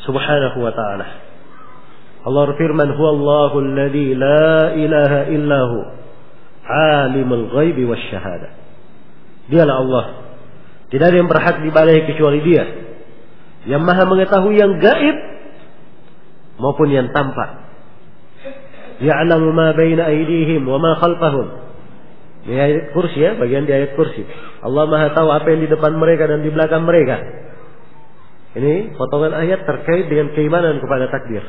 Speaker 1: Subhanahu wa ta'ala. Allah berfirman, huwallahu alladzi la ilaha illahu alimul ghaibi wasyahada. Dialah Allah, tidak ada yang berhak diibadahi kecuali Dia, yang Maha mengetahui yang gaib maupun yang tampak. Ya'lamu ma baina aydihim wa ma khalfahum. Ini ayat kursi ya, bagian di ayat kursi. Allah Maha tahu apa yang di depan mereka dan di belakang mereka. Ini potongan ayat terkait dengan keimanan kepada takdir.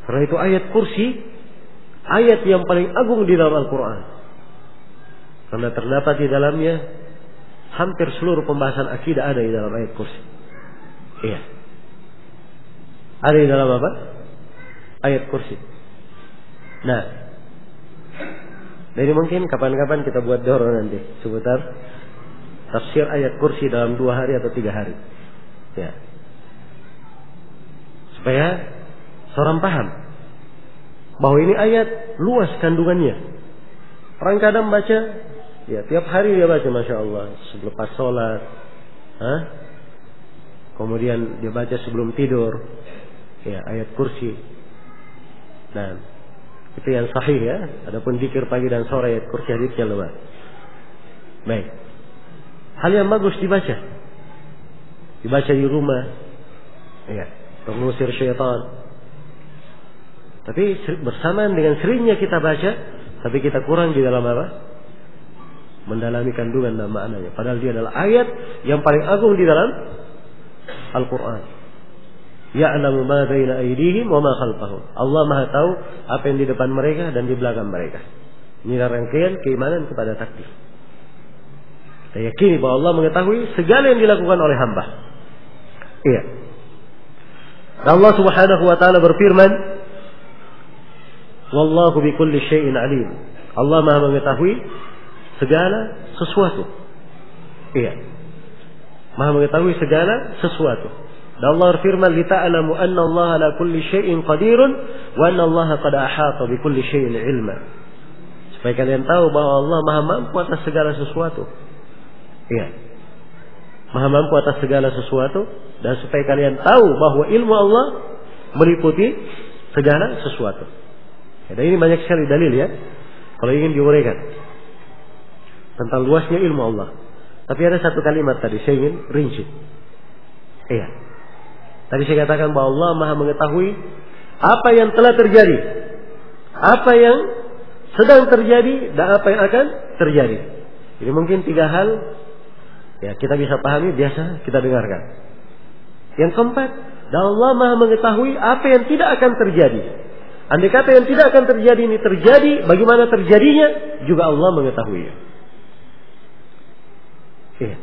Speaker 1: Karena itu ayat kursi ayat yang paling agung di dalam Al-Quran. Karena terdapat di dalamnya hampir seluruh pembahasan akidah ada di dalam ayat kursi. Iya. Ada di dalam apa? Ayat kursi. Nah, jadi mungkin kapan-kapan kita buat doro nanti seputar tafsir ayat kursi dalam 2 hari atau 3 hari. Ya. Supaya seorang paham bahwa ini ayat luas kandungannya. Orang kadang baca, ya tiap hari dia baca, Masya Allah, sebelum pas sholat, kemudian dia baca sebelum tidur, ya ayat kursi. Nah, itu yang sahih ya. Adapun zikir pagi dan sore ayat kursi hadisnya lemah. Baik. Hal yang bagus dibaca. dibaca di rumah, ya, mengusir syaitan. Tapi bersamaan dengan seringnya kita baca, tapi kita kurang di dalam apa? Mendalami kandungan dan maknanya. Padahal dia adalah ayat yang paling agung di dalam Al-Quran. Ya'lamu ma baina aydihim wa ma khalfahum. Allah Maha tahu apa yang di depan mereka dan di belakang mereka. Ini rangkaian keimanan kepada takdir. Kita yakini bahwa Allah mengetahui segala yang dilakukan oleh hamba. Iya. Allah Subhanahu wa taala berfirman, "Wallahu bikulli syai'in alim." Allah Maha mengetahui segala sesuatu. Iya. Maha mengetahui segala sesuatu. Dan Allah berfirman, "Lita'lamu anna Allah ala kulli syai'in qadirun wa anna Allah qad ahata bi kulli syai'in ilma." Supaya kalian tahu bahwa Allah Maha mampu atas segala sesuatu. Iya. Maha mampu atas segala sesuatu, dan supaya kalian tahu bahwa ilmu Allah meliputi segala sesuatu. Ya, dan ini banyak sekali dalil ya, kalau ingin diuraikan tentang luasnya ilmu Allah. Tapi ada satu kalimat tadi saya ingin rinci. Iya. Tadi saya katakan bahwa Allah Maha mengetahui apa yang telah terjadi, apa yang sedang terjadi, dan apa yang akan terjadi. Ini mungkin 3 hal ya kita bisa pahami, biasa kita dengarkan. Yang keempat, dan Allah Maha mengetahui apa yang tidak akan terjadi. Andai kata yang tidak akan terjadi ini terjadi, bagaimana terjadinya juga Allah mengetahuinya. Iya.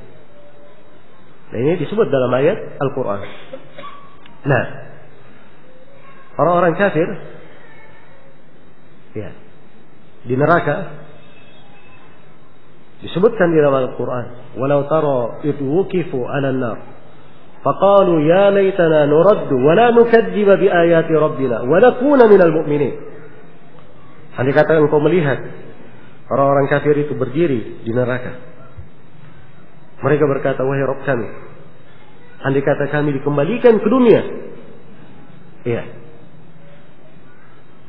Speaker 1: Nah, ini disebut dalam ayat Al-Quran. Nah, orang-orang kafir ya, di neraka disebutkan di dalam Al-Quran, "Walau tara idh wuqifu 'alan nar faqalu ya laitana nuraddu wa la nukadziba bi ayati rabbina wa nakuna minal mu'minin." Andai kata engkau melihat orang-orang kafir itu berdiri di neraka, mereka berkata, "Wahai Rabb kami, andai kata kami dikembalikan ke dunia." Iya.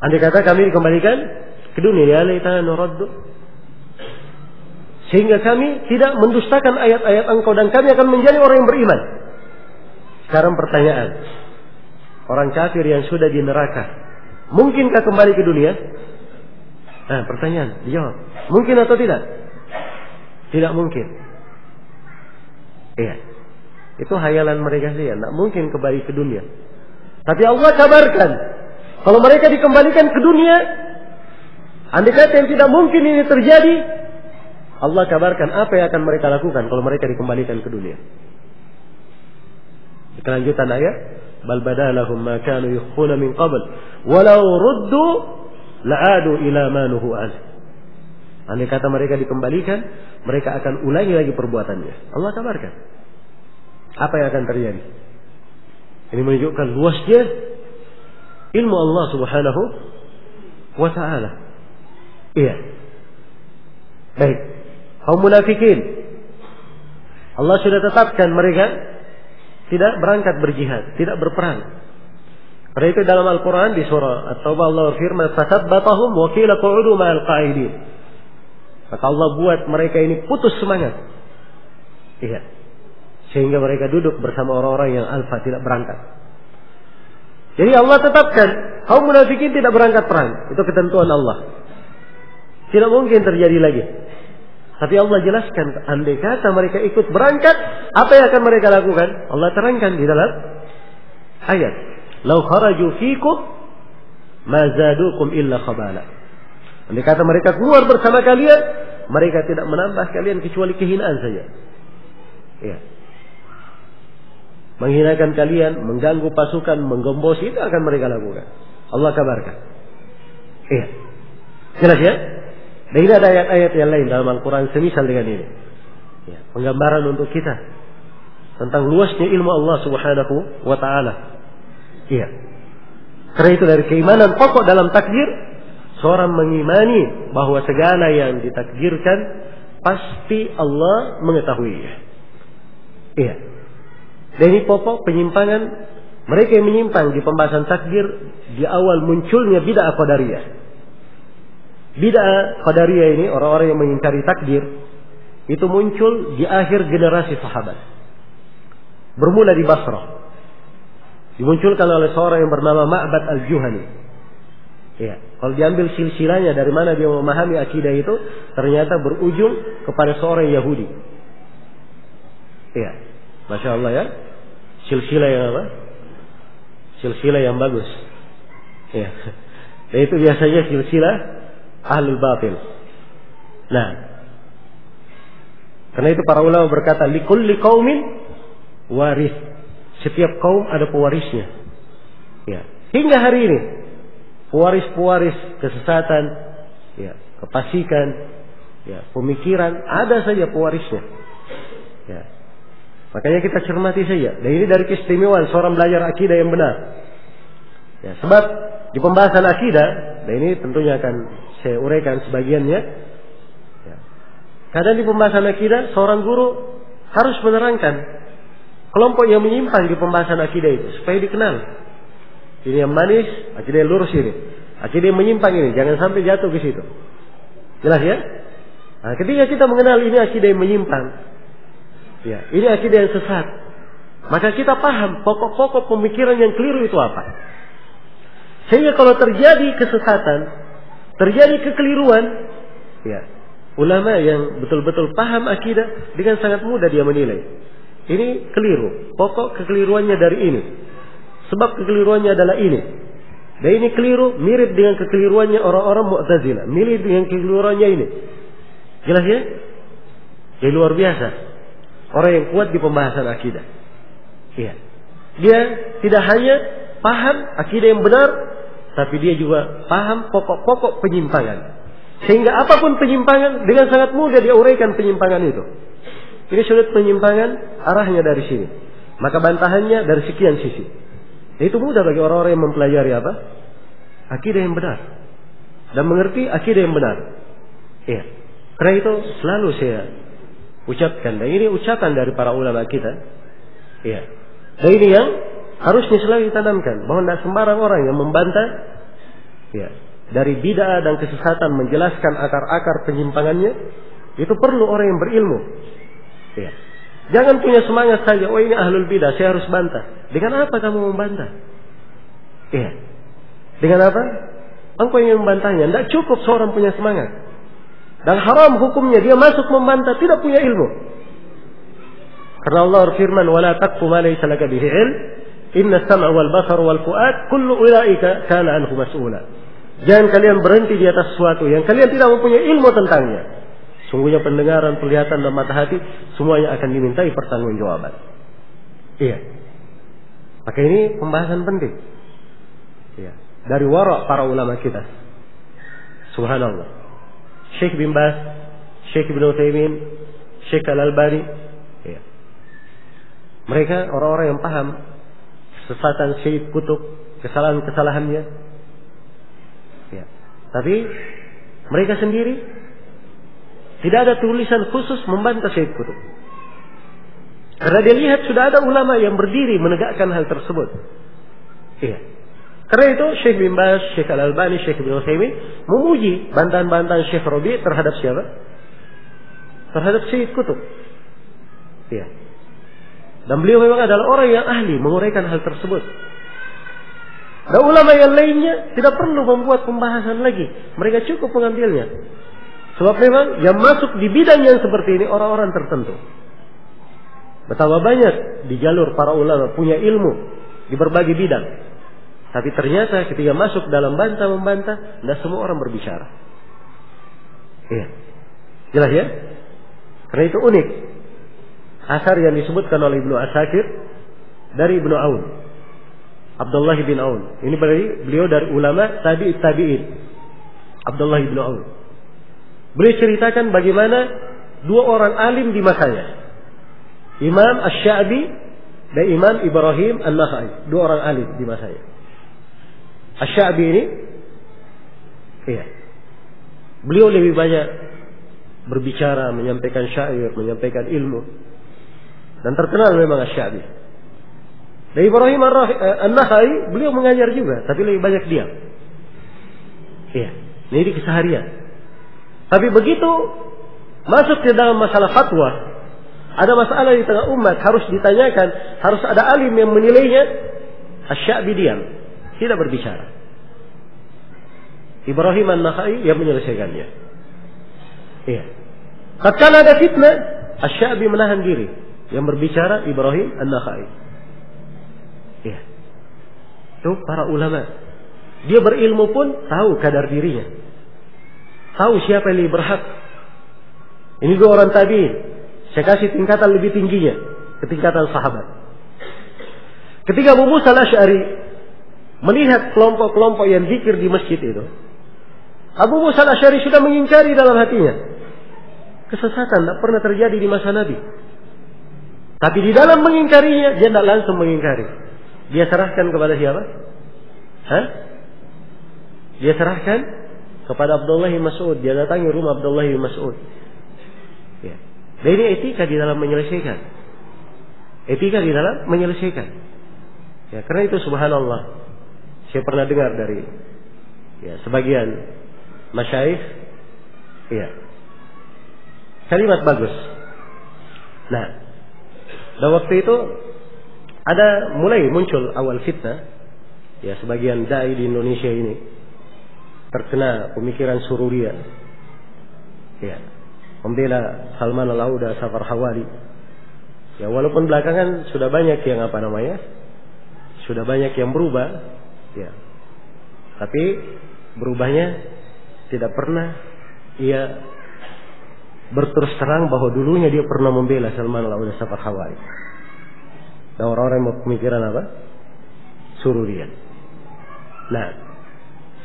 Speaker 1: Andai kata kami dikembalikan ke dunia, ya laitana nuraddu, sehingga kami tidak mendustakan ayat-ayat engkau dan kami akan menjadi orang yang beriman. Sekarang pertanyaan, orang kafir yang sudah di neraka, mungkinkah kembali ke dunia? Nah, pertanyaan, dijawab. Mungkin atau tidak? Tidak mungkin. Iya. Itu hayalan mereka saja, tidak mungkin kembali ke dunia. Tapi Allah kabarkan, kalau mereka dikembalikan ke dunia, andai kata yang tidak mungkin ini terjadi, Allah kabarkan apa yang akan mereka lakukan kalau mereka dikembalikan ke dunia. Di kelanjutan ayat, "Bal badalahum ma kanu yukhfuna min qabl, walau ruddu la'adu ila ma nuhu an." Andai kata mereka dikembalikan, mereka akan ulangi lagi perbuatannya. Allah kabarkan apa yang akan terjadi. Ini menunjukkan luasnya ilmu Allah Subhanahu wa ta'ala. Iya. Baik. Kaum munafikin, Allah sudah tetapkan mereka tidak berangkat berjihad, tidak berperang. Karena itu dalam Al-Quran di surah At-Taubah Allah berfirman, "Fasabbatahum wa qila qu'udu ma'al qa'idin." Maka Allah buat mereka ini putus semangat. Iya. Sehingga mereka duduk bersama orang-orang yang alfa, tidak berangkat. Jadi Allah tetapkan kaum munafikin tidak berangkat perang. Itu ketentuan Allah. Tidak mungkin terjadi lagi. Tapi Allah jelaskan, andai kata mereka ikut berangkat, apa yang akan mereka lakukan? Allah terangkan di dalam ayat, "Lau kharaju fikum ma zadukum illa khabala." Andai kata mereka keluar bersama kalian, mereka tidak menambah kalian kecuali kehinaan saja. Ya. Menghinakan kalian, mengganggu pasukan, menggembosi, itu akan mereka lakukan. Allah kabarkan. Iya. Jelas ya? Dan ini ada ayat-ayat yang lain dalam Al-Quran semisal dengan ini. Ya, penggambaran untuk kita tentang luasnya ilmu Allah Subhanahu wa ta'ala. Iya. Karena itu dari keimanan pokok dalam takdir, seorang mengimani bahwa segala yang ditakdirkan pasti Allah mengetahuinya. Iya. Dan ini pokok penyimpangan mereka yang menyimpang di pembahasan takdir di awal munculnya bid'ah qadariyah. Bid'ah qadariyah ini, orang-orang yang mengingkari takdir, itu muncul di akhir generasi sahabat. bermula di Basrah. Dimunculkan oleh seorang yang bernama Ma'bad al-Juhani. Ya, kalau diambil silsilahnya dari mana dia memahami akidah itu, ternyata berujung kepada seorang Yahudi. Ya, Masya Allah ya. Silsilah yang apa? Silsilah yang bagus. Ya. Dan itu biasanya silsilah ahlul batil. Nah, karena itu para ulama berkata, likulli qaumin waris. Setiap kaum ada pewarisnya. Ya. Hingga hari ini, pewaris-pewaris kesesatan, ya, kefasikan, ya, pemikiran, ada saja pewarisnya. Ya. Makanya kita cermati saja. Dan ini dari keistimewaan seorang belajar akidah yang benar. Ya, sebab di pembahasan akidah, dan ini tentunya akan saya uraikan sebagiannya. Ya. Kadang di pembahasan akidah, seorang guru harus menerangkan kelompok yang menyimpang di pembahasan akidah itu supaya dikenal. Ini yang manis, akidah yang lurus ini. Akidah yang menyimpang ini, jangan sampai jatuh ke situ. Jelas ya? Nah, ketika kita mengenal ini akidah yang menyimpang, ya, ini akidah yang sesat, maka kita paham pokok-pokok pemikiran yang keliru itu apa. Sehingga kalau terjadi kesesatan, terjadi kekeliruan, ya, ulama yang betul-betul paham akidah dengan sangat mudah dia menilai. Ini keliru, pokok kekeliruannya dari ini. Sebab kekeliruannya adalah ini. Dan ini keliru, mirip dengan kekeliruannya orang-orang Mu'tazilah. Mirip dengan kekeliruannya ini. Jelas ya? Jadi luar biasa. Orang yang kuat di pembahasan akidah. Iya. Dia tidak hanya paham akidah yang benar, tapi dia juga paham pokok-pokok penyimpangan. Sehingga apapun penyimpangan, dengan sangat mudah dia uraikan penyimpangan itu. Ini sudut penyimpangan, arahnya dari sini. Maka bantahannya dari sekian sisi. Itu mudah bagi orang-orang yang mempelajari apa? Akidah yang benar. Dan mengerti akidah yang benar. Iya. Karena itu selalu saya ucapkan. Dan ini ucapan dari para ulama kita. Iya. Dan ini yang harusnya selalu ditanamkan. Bahwa tidak sembarang orang yang membantah, ya, dari bid'ah dan kesesatan menjelaskan akar-akar penyimpangannya. Itu perlu orang yang berilmu. Ya. Jangan punya semangat saja, oh ini ahlul bidah, saya harus bantah. Dengan apa kamu membantah? Iya. Dengan apa? Engkau ingin membantahnya. Tidak cukup seorang punya semangat. Dan haram hukumnya dia masuk membantah, tidak punya ilmu. Karena Allah berfirman, "Wala taqfu ma laysa laka bihi ilm, inna as-sam'a wal basara wal fu'ad kullu ulaika kana anhu mas'ula." Jangan kalian berhenti di atas sesuatu yang kalian tidak mempunyai ilmu tentangnya. Sungguhnya pendengaran, penglihatan, dan mata hati semuanya akan dimintai pertanggungjawaban. Iya. Maka ini pembahasan penting. Iya. Dari wara' para ulama kita. Subhanallah. Syekh bin Baz, Syekh Ibnu Utsaimin, Syekh Al-Albani. Iya. Mereka orang-orang yang paham kesesatan Syekh Kutub, kesalahan-kesalahannya. Iya. Tapi mereka sendiri tidak ada tulisan khusus membantah Syekh Kutub. Karena dia lihat sudah ada ulama yang berdiri menegakkan hal tersebut. Iya. Karena itu Syekh bin Baz, Syekh Al-Albani, Syekh Ibnu Utsaimin memuji bantahan-bantahan Syekh Rabi' terhadap siapa? Terhadap Syekh Kutub. Iya. Dan beliau memang adalah orang yang ahli menguraikan hal tersebut. Dan ulama yang lainnya tidak perlu membuat pembahasan lagi. Mereka cukup mengambilnya. Sebab memang yang masuk di bidang yang seperti ini orang-orang tertentu. Betapa banyak di jalur para ulama punya ilmu di berbagai bidang. Tapi ternyata ketika masuk dalam bantah-membantah, tidak semua orang berbicara. Iya. Jelas ya? Karena itu unik. Asar yang disebutkan oleh Ibnu Asakir dari Ibnu Aun. Abdullah bin Aun. Ini beliau dari ulama tabi'in. Abdullah bin Aun. Beliau ceritakan bagaimana dua orang alim di masanya. Imam Asy-Sya'bi dan Imam Ibrahim An-Nakhai. Dua orang alim di masanya. Asy-Sya'bi ini, iya, beliau lebih banyak berbicara, menyampaikan syair, menyampaikan ilmu. Dan terkenal memang Asy-Sya'bi. Dan Ibrahim An-Nakhai, beliau mengajar juga, tapi lebih banyak diam. Iya, ini keseharian. Tapi begitu masuk ke dalam masalah fatwa Ada masalah di tengah umat harus ditanyakan, harus ada alim yang menilainya. Asy-Sya'bi diam, tidak berbicara. Ibrahim An-Nakhai yang menyelesaikannya. Iya. Tatkala ada fitnah, Asy-Sya'bi menahan diri. Yang berbicara Ibrahim An-Nakhai. Iya. Itu para ulama. Dia berilmu pun tahu kadar dirinya. Tahu siapa yang lebih berhak. Ini dua orang tabi'in. Saya kasih tingkatan lebih tingginya, ketingkatan sahabat. Ketika Abu Musa Al-Asy'ari melihat kelompok-kelompok yang zikir di masjid itu, Abu Musa Al-Asy'ari sudah mengingkari dalam hatinya. Kesesatan tidak pernah terjadi di masa Nabi. Tapi di dalam mengingkarinya, dia tidak langsung mengingkari. Dia serahkan kepada siapa? Dia serahkan kepada Abdullah bin Mas'ud. Dia datangi rumah Abdullah bin Mas'ud. Ya. Dan ini etika di dalam menyelesaikan. Etika di dalam menyelesaikan. Ya, karena itu subhanallah. Saya pernah dengar dari sebagian masyayikh, kalimat bagus. Nah, pada waktu itu ada mulai muncul awal fitnah. Ya, sebagian dai di Indonesia ini terkena pemikiran sururiyah. Ya, membela Salman Al-Auda, Safar Hawali. Ya, walaupun belakangan sudah banyak yang sudah banyak yang berubah. Ya, tapi berubahnya tidak pernah ia berterus terang bahwa dulunya dia pernah membela Salman Al-Auda, Safar Hawali. Dan orang-orang yang pemikiran apa? Sururiyah. Nah,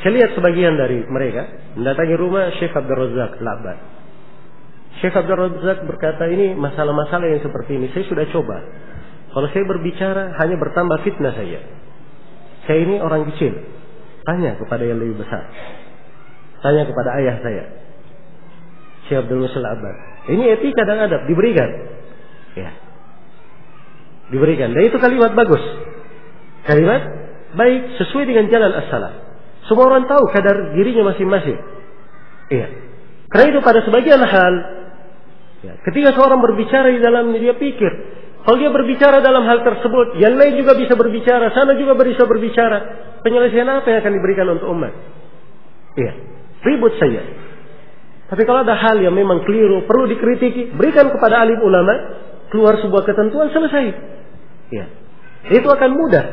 Speaker 1: saya lihat sebagian dari mereka mendatangi rumah Syekh Abdul Razak Al-Abbad. Syekh Abdul Razak berkata, ini masalah-masalah yang seperti ini saya sudah coba. Kalau saya berbicara hanya bertambah fitnah saja. Saya ini orang kecil. Tanya kepada yang lebih besar. Tanya kepada ayah saya, Syekh Abdul Musa Al-Abbad. Ini etika dan adab diberikan. Ya. Diberikan. Dan itu kalimat bagus. Kalimat baik sesuai dengan jalan as-salaf. Semua orang tahu kadar dirinya masing-masing. Iya. Karena itu pada sebagian hal, ketika seorang berbicara di dalam, dia pikir, kalau dia berbicara dalam hal tersebut, yang lain juga bisa berbicara, sana juga bisa berbicara. Penyelesaian apa yang akan diberikan untuk umat? Iya. Ribut saja. Tapi kalau ada hal yang memang keliru, perlu dikritiki, berikan kepada alim ulama, keluar sebuah ketentuan, selesai. Iya. Itu akan mudah.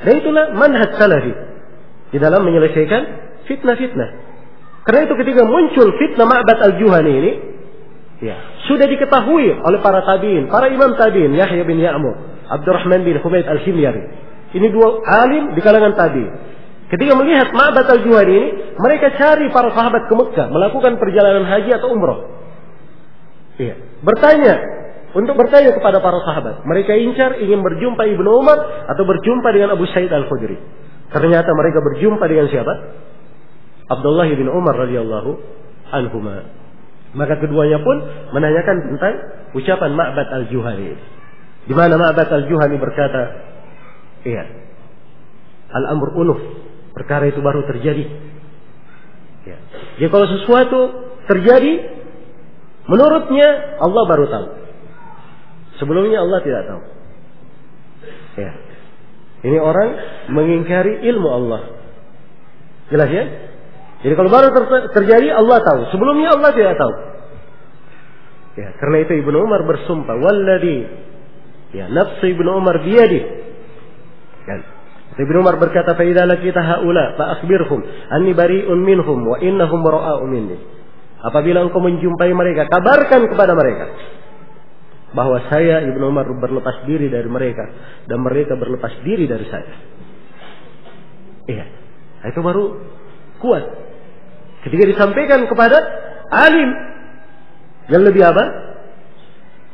Speaker 1: Dan itulah manhaj salafi di dalam menyelesaikan fitnah-fitnah. Karena itu ketika muncul fitnah Ma'bad al-Juhani ini, sudah diketahui oleh para tabi'in, para imam tabi'in, Yahya bin Ya'mur, Abdurrahman bin Humaid al-Himyari. Ini dua alim di kalangan tabi'in. Ketika melihat Ma'bad al-Juhani ini, mereka cari para sahabat ke Mekah melakukan perjalanan haji atau umrah. Untuk bertanya kepada para sahabat. Mereka incar ingin berjumpa Ibnu Umar atau berjumpa dengan Abu Sa'id Al-Khudri. Ternyata mereka berjumpa dengan siapa? Abdullah bin Umar radhiyallahu anhuma. Maka keduanya pun menanyakan tentang ucapan Ma'bad al-Juhani. Di mana Ma'bad al-Juhani berkata, al-amr unuf, perkara itu baru terjadi. Jadi kalau sesuatu terjadi, menurutnya Allah baru tahu. Sebelumnya Allah tidak tahu. Ini orang mengingkari ilmu Allah. Jelas ya? Jadi kalau baru terjadi, Allah tahu. Sebelumnya Allah tidak tahu. Karena itu Ibnu Umar bersumpah, walladhi nafsu Ibnu Umar biyadih. Ibnu Umar berkata, fa idza laqita haula fa akhbirhum anni bari'un minhum wa innahum bara'u minni. Apabila engkau menjumpai mereka, kabarkan kepada mereka bahwa saya Ibnu Umar berlepas diri dari mereka dan mereka berlepas diri dari saya. Itu baru kuat. Ketika disampaikan kepada alim yang lebih apa?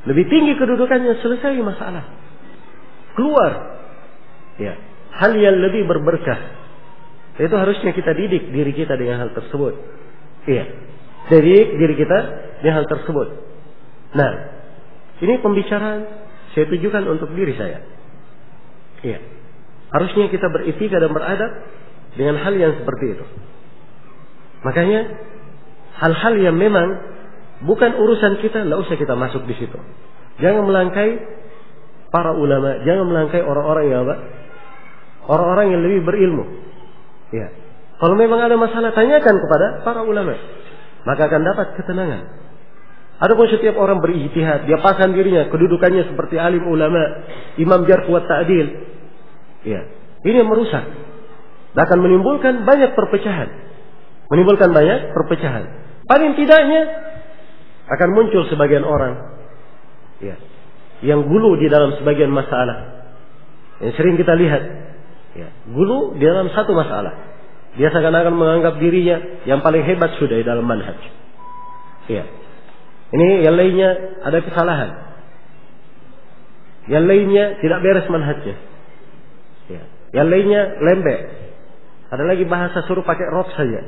Speaker 1: Lebih tinggi kedudukannya, selesai masalah. Keluar. Hal yang lebih berberkah. Itu harusnya kita didik diri kita dengan hal tersebut. Didik diri kita dengan hal tersebut. Nah, ini pembicaraan saya tujukan untuk diri saya. Harusnya kita beretika dan beradab dengan hal yang seperti itu. Makanya hal-hal yang memang bukan urusan kita, tidak usah kita masuk di situ. Jangan melangkai para ulama, jangan melangkai orang-orang yang apa? Orang-orang yang lebih berilmu. Ya. Kalau memang ada masalah, tanyakan kepada para ulama, maka akan dapat ketenangan. Adapun setiap orang berijtihad, dia pasang dirinya, kedudukannya seperti alim ulama, imam jarh wa ta'dil. Ya. Ini yang merusak. Dan akan menimbulkan banyak perpecahan. Menimbulkan banyak perpecahan. Paling tidaknya akan muncul sebagian orang, ya, yang gulu di dalam sebagian masalah. Yang sering kita lihat, ya, gulu di dalam satu masalah. Dia seakan-akan menganggap dirinya yang paling hebat sudah di dalam manhaj. Ya. Ini yang lainnya ada kesalahan. Yang lainnya tidak beres manhajnya. Ya. Yang lainnya lembek. Ada lagi bahasa suruh pakai rok saja.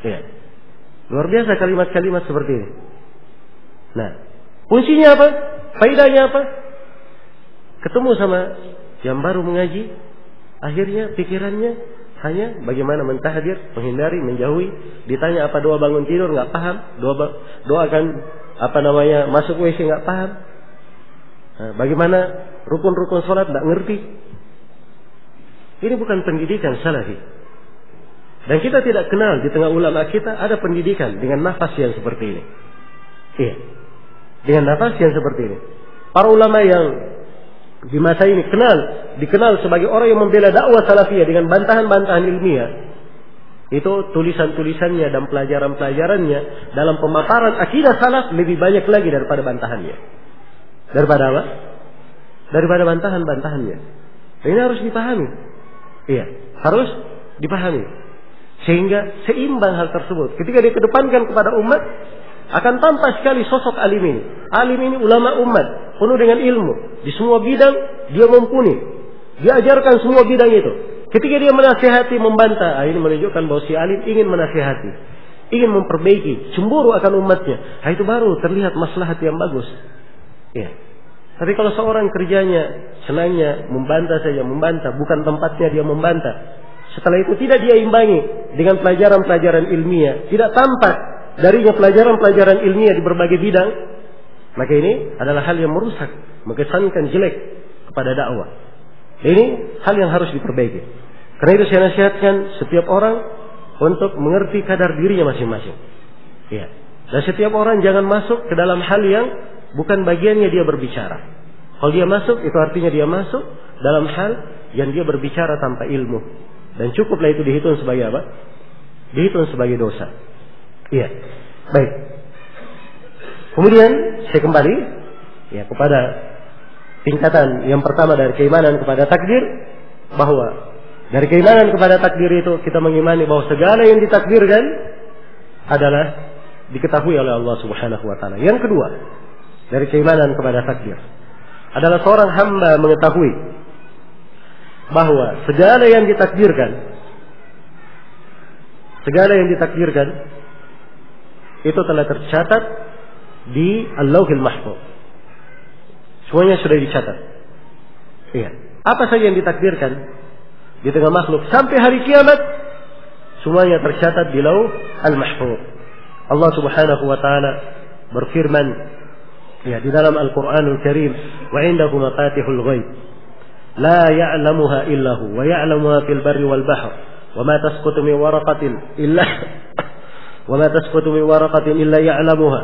Speaker 1: Ya. Luar biasa kalimat-kalimat seperti ini. Nah, fungsinya apa? Faedahnya apa? Ketemu sama yang baru mengaji, akhirnya pikirannya hanya bagaimana mentahdir, menghindari, menjauhi. Ditanya apa doa bangun tidur, nggak paham. Doakan masuk WC, nggak paham. Nah, bagaimana rukun-rukun sholat, nggak ngerti. Ini bukan pendidikan salafi. Dan kita tidak kenal di tengah ulama kita ada pendidikan dengan nafas yang seperti ini. Iya, dengan nafas yang seperti ini. Para ulama yang di masa ini dikenal sebagai orang yang membela dakwah salafiyah dengan bantahan-bantahan ilmiah. Itu tulisan-tulisannya dan pelajaran-pelajarannya dalam pemaparan akidah salaf lebih banyak lagi daripada bantahannya. Daripada apa? Daripada bantahan-bantahannya. Ini harus dipahami. Iya, harus dipahami. Sehingga seimbang hal tersebut. Ketika dikedepankan kepada umat, akan tampak sekali sosok alim ini. Alim ini ulama umat, penuh dengan ilmu. Di semua bidang dia mumpuni. Dia ajarkan semua bidang itu. Ketika dia menasihati, membantah, ini menunjukkan bahwa si alim ingin menasihati, ingin memperbaiki, cemburu akan umatnya. Itu baru terlihat maslahat yang bagus. Ya. Tapi kalau seorang kerjanya, senangnya membantah saja, membantah, bukan tempatnya dia membantah. Setelah itu tidak dia imbangi dengan pelajaran-pelajaran ilmiah, tidak tampak darinya pelajaran-pelajaran ilmiah di berbagai bidang, maka ini adalah hal yang merusak, mengesankan jelek kepada dakwah. Ini hal yang harus diperbaiki. Karena itu saya nasihatkan setiap orang untuk mengerti kadar dirinya masing-masing. Ya. Dan setiap orang jangan masuk ke dalam hal yang bukan bagiannya dia berbicara. Kalau dia masuk, itu artinya dia masuk dalam hal yang dia berbicara tanpa ilmu. Dan cukuplah itu dihitung sebagai apa? Dihitung sebagai dosa. Iya. Baik. Kemudian saya kembali ya kepada tingkatan yang pertama dari keimanan kepada takdir, bahwa dari keimanan kepada takdir itu kita mengimani bahwa segala yang ditakdirkan adalah diketahui oleh Allah Subhanahu wa taala. Yang kedua, dari keimanan kepada takdir adalah seorang hamba mengetahui bahwa segala yang ditakdirkan itu telah tercatat di Al-Lauhil Mahfuz. Semuanya sudah dicatat. Iya. Apa saja yang ditakdirkan di tengah makhluk sampai hari kiamat, semuanya tercatat di Lauh Al-Mahfuz. Allah Subhanahu wa taala berfirman ya di dalam Al-Qur'anul Karim, "Wa 'indahu mafatihul ghaib, la ya'lamuha illa hu, wa ya'lamu ma fil barri wal bahr, wa ma tasqutu min waraqatin illa ya'lamuha,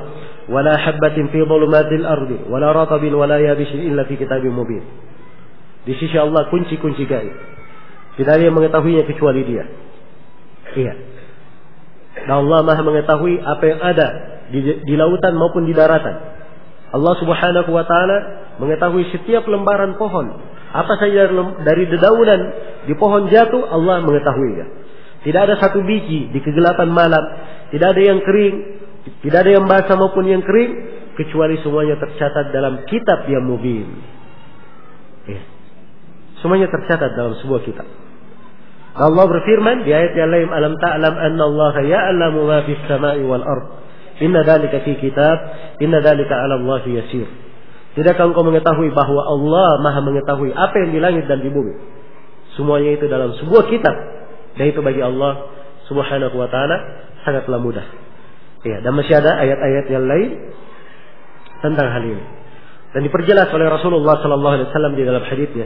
Speaker 1: wa la habatin fi dhulumatil ardi, wa la ratabin wa la yabishin illa fi kitabim mubin." Di sisi Allah kunci-kunci gaib. Tidak ada yang mengetahuinya kecuali Dia. Iya. Dan Allah Maha mengetahui apa yang ada di lautan maupun di daratan. Allah Subhanahu wa taala mengetahui setiap lembaran pohon. Apa saja dari dedaunan di pohon jatuh, Allah mengetahuinya. Tidak ada satu biji di kegelapan malam, tidak ada yang kering, tidak ada yang basah maupun yang kering, kecuali semuanya tercatat dalam kitab yang mubin. Ya. Semuanya tercatat dalam sebuah kitab. Allah berfirman di ayat yang lain, "Alam ta'lam anna Allah ya'lamu ma fis sama'i wal ard. Inna dzalika fi kitab, inna dzalika 'ala Allah yasir." Tidakkah engkau mengetahui bahwa Allah Maha mengetahui apa yang di langit dan di bumi? Semuanya itu dalam sebuah kitab. Dan itu bagi Allah Subhanahu wa taala sangatlah mudah. Ya, dan masih ada ayat-ayat yang lain tentang hal ini. Dan diperjelas oleh Rasulullah sallallahu alaihi wasallam di dalam haditsnya.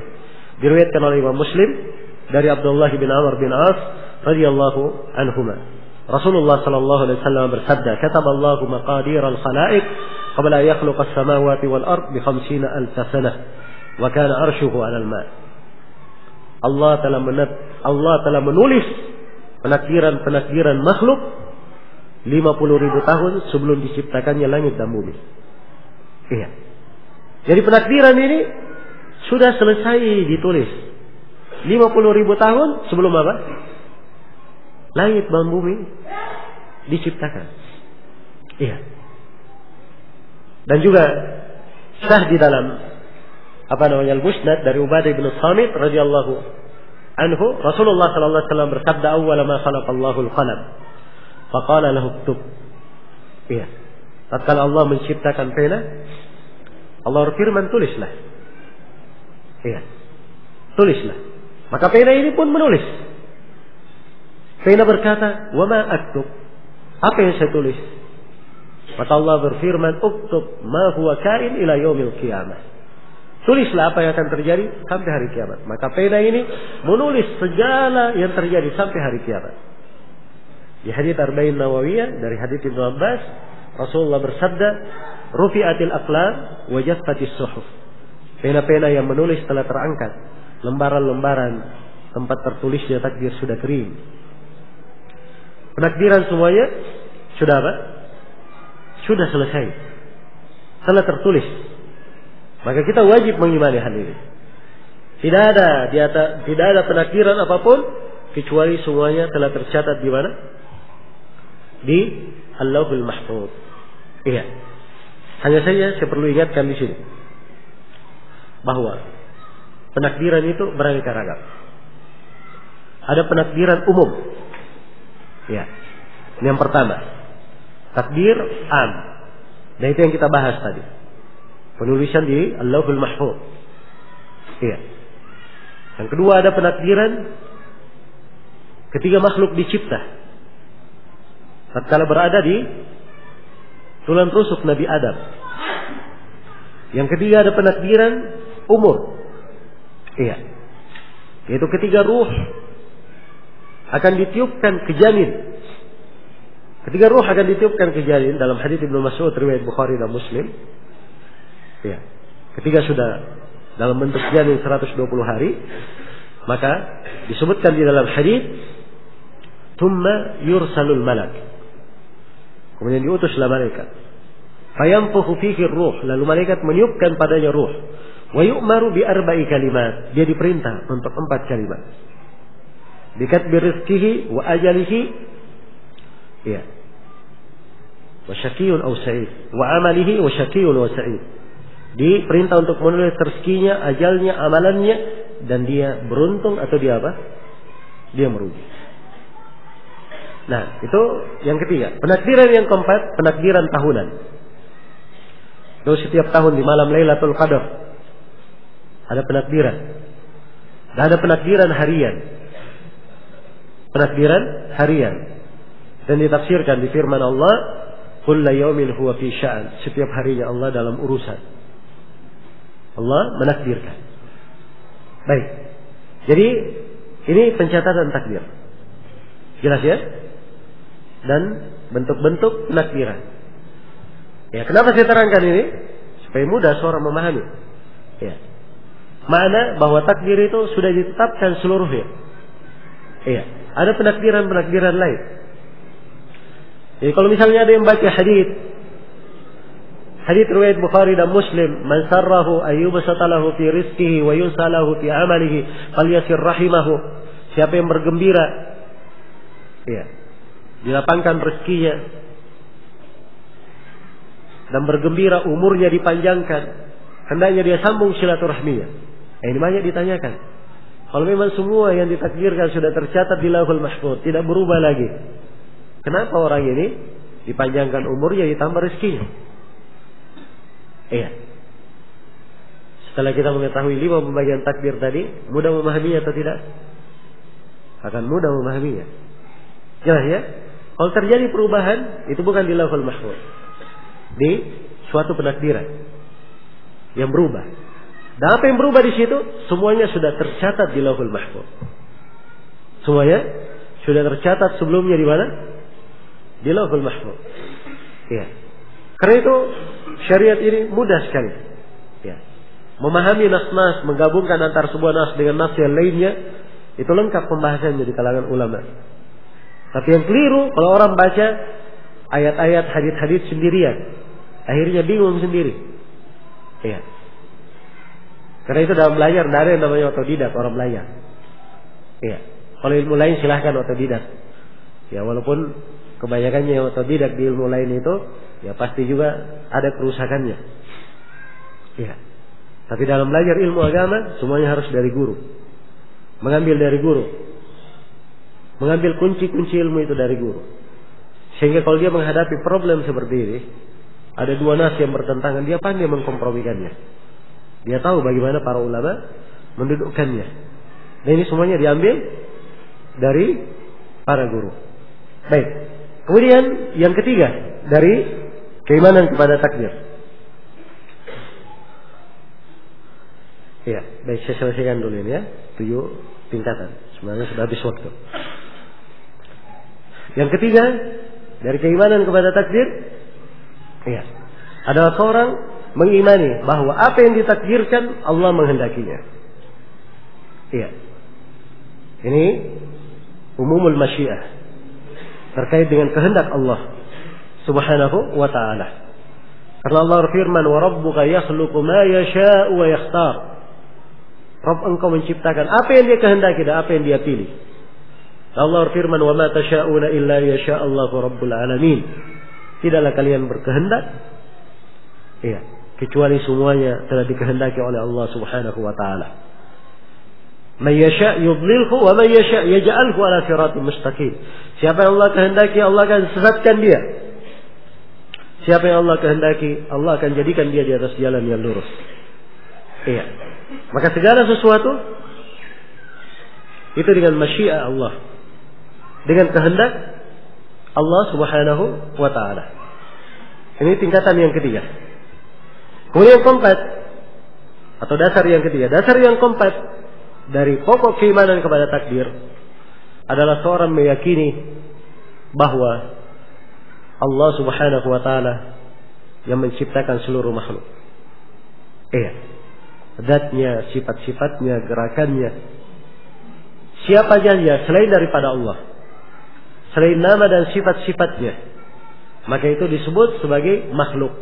Speaker 1: Diriwayatkan oleh Imam Muslim dari Abdullah bin Amr bin As radhiyallahu anhuma. Rasulullah sallallahu alaihi wasallam bersabda, "Kataballahu maqadir al-khalaiq qabla an yakhluqa as-samawati wal ard bi 50,000 sanah wa kana 'arshuhu 'alal ma'." Allah telah menulis penakdiran makhluk 50.000 tahun sebelum diciptakannya langit dan bumi. Iya. Jadi penakdiran ini sudah selesai ditulis 50.000 tahun sebelum apa? Langit dan bumi diciptakan. Iya. Dan juga sah di dalam al-Musnad dari Ubadah bin Samit radhiyallahu anhu, Rasulullah sallallahu alaihi wasallam bersabda, "Awwala ma khalaqallahu al-qalam, faqala lahu uktub." Iya. Tatkala Allah menciptakan pena, Allah berfirman, tulislah. Iya. Tulislah. Maka pena ini pun menulis. Pena berkata, "Wa ma aktub?" Apa yang saya tulis? Maka Allah berfirman, "Uktub ma huwa kain ila yaumil qiyamah." Tulislah apa yang akan terjadi sampai hari kiamat. Maka pena ini menulis segala yang terjadi sampai hari kiamat. Di hadits Arba'in Nawawiyah dari hadits Ibnu Abbas, Rasulullah bersabda, "Rufi'atil aqlam wa jaffatis suhuf." Pena-pena yang menulis telah terangkat, lembaran-lembaran tempat tertulisnya takdir sudah kering. Penakdiran semuanya sudah apa? Sudah selesai. Telah tertulis. Maka kita wajib mengimani hal ini. Tidak ada penakdiran apapun kecuali semuanya telah tercatat di mana? Di Allahul Mahfuz. Iya. Hanya saja saya perlu ingatkan di sini bahwa penakdiran itu beraneka ragam. Ada penakdiran umum. Ya. Ini yang pertama. Takdir am. Dan itu yang kita bahas tadi. Penulisan di Allahul Mahfuz. Iya. Yang kedua ada penakdiran ketika makhluk dicipta. Tatkala berada di tulang rusuk Nabi Adam. Yang ketiga ada penakdiran umur. Iya. Yaitu ketika ruh akan ditiupkan ke janin. Ketika ruh akan ditiupkan ke janin dalam hadits Ibnu Mas'ud riwayat Bukhari dan Muslim. Ya. Ketika sudah dalam bentuk janin 120 hari, maka disebutkan di dalam hadits, "Tsumma yursalul malak." Kemudian diutuslah malaikat. Fayanfukhu fihi ruh, lalu malaikat meniupkan padanya ruh. Wa yu'maru bi arba'i kalimat. Dia diperintah untuk 4 kalimat. Bikatbi rizqihi wa ajalihi. Ya. Wa syaqiyun aw sa'id. Wa amalihi wa syaqiyun wa sa'id. Diperintah untuk menulis rezekinya, ajalnya, amalannya, dan dia beruntung atau dia apa? Dia merugi. Nah, itu yang ketiga. Penakdiran yang keempat, penakdiran tahunan. Itu setiap tahun di malam Lailatul Qadar ada penakdiran. Dan ada penakdiran harian. Penakdiran harian. Dan ditafsirkan di firman Allah, "Kullu yaumin huwa fi sya'an." Setiap harinya Allah dalam urusan. Allah menakdirkan. Baik. Jadi ini pencatatan takdir. Jelas ya? Dan bentuk-bentuk penakdiran. Ya, kenapa saya terangkan ini? Supaya mudah seorang memahami. Ya. Makna bahwa takdir itu sudah ditetapkan seluruhnya. Iya. Ada penakdiran-penakdiran lain. Jadi kalau misalnya ada yang baca hadits riwayat Bukhari dan Muslim, "Man sarrahu ayyubsata lahu fi rizqihi wa yunsalahu fi amalihi falyasir rahimahu." Siapa yang bergembira, ya, dilapangkan rezekinya dan bergembira umurnya dipanjangkan, hendaknya dia sambung silaturahminya. Ini banyak ditanyakan. Kalau memang semua yang ditakdirkan sudah tercatat di Lauhul Mahfuz, tidak berubah lagi, kenapa orang ini dipanjangkan umurnya ditambah rezekinya? Iya. Setelah kita mengetahui 5 pembagian takdir tadi, mudah memahaminya atau tidak? Akan mudah memahaminya. Jelas ya? Kalau terjadi perubahan, itu bukan di Lauhul Mahfuz, di suatu penakdiran. yang berubah. Dan apa yang berubah di situ semuanya sudah tercatat di Lauhul Mahfuz. Semuanya sudah tercatat sebelumnya di mana? Di Lauhul Mahfuz. Ya. Karena itu syariat ini mudah sekali. Ya. Memahami nas-nas, menggabungkan antara sebuah nas dengan nas yang lainnya, itu lengkap pembahasannya di kalangan ulama. Tapi yang keliru kalau orang baca ayat-ayat, hadits-hadits sendirian, akhirnya bingung sendiri. Ya. Karena itu dalam belajar tidak ada yang namanya otodidak, orang belajar. Ya. Kalau ilmu lain silahkan otodidak. Ya, walaupun kebanyakannya yang otodidak di ilmu lain itu, ya pasti juga ada kerusakannya. Ya. Tapi dalam belajar ilmu agama semuanya harus dari guru. Mengambil dari guru. Mengambil kunci-kunci ilmu itu dari guru. Sehingga kalau dia menghadapi problem seperti ini, ada dua nas yang bertentangan, dia pandai mengkompromikannya. Dia tahu bagaimana para ulama mendudukkannya. Dan ini semuanya diambil dari para guru. Baik. Kemudian yang ketiga dari keimanan kepada takdir. Ya, baik, saya selesaikan dulu ini ya. 7 tingkatan. Sebenarnya sudah habis waktu. Yang ketiga dari keimanan kepada takdir, ya, adalah seorang mengimani bahwa apa yang ditakdirkan Allah menghendakinya. Iya. Ini umumul masyiah, terkait dengan kehendak Allah Subhanahu wa ta'ala. Karena Allah berfirman, "Wa rabbuka yakhluqu ma yasha'u wa yakhtar." Rabb engkau menciptakan apa yang dia kehendaki dan apa yang dia pilih. Allah berfirman, "Wa ma tasha'una illa yasha'allahu rabbul alamin." Tidaklah kalian berkehendak, iya, kecuali semuanya telah dikehendaki oleh Allah Subhanahu wa ta'ala. Man yasha' yudlilhu wa man yasha' yaj'alhu ala siratin mustaqim. Siapa yang Allah kehendaki, Allah akan sesatkan dia. Siapa yang Allah kehendaki, Allah akan jadikan dia di atas jalan yang lurus. Iya. Maka segala sesuatu itu dengan masyiah Allah, dengan kehendak Allah Subhanahu wa ta'ala. Ini tingkatan yang ketiga. Kemudian yang keempat, atau dasar yang ketiga, dasar yang keempat dari pokok keimanan kepada takdir adalah seorang meyakini bahwa Allah Subhanahu wa ta'ala yang menciptakan seluruh makhluk. Iya. Zatnya, sifat-sifatnya, gerakannya. Siapa saja selain daripada Allah, selain nama dan sifat-sifatnya, maka itu disebut sebagai makhluk.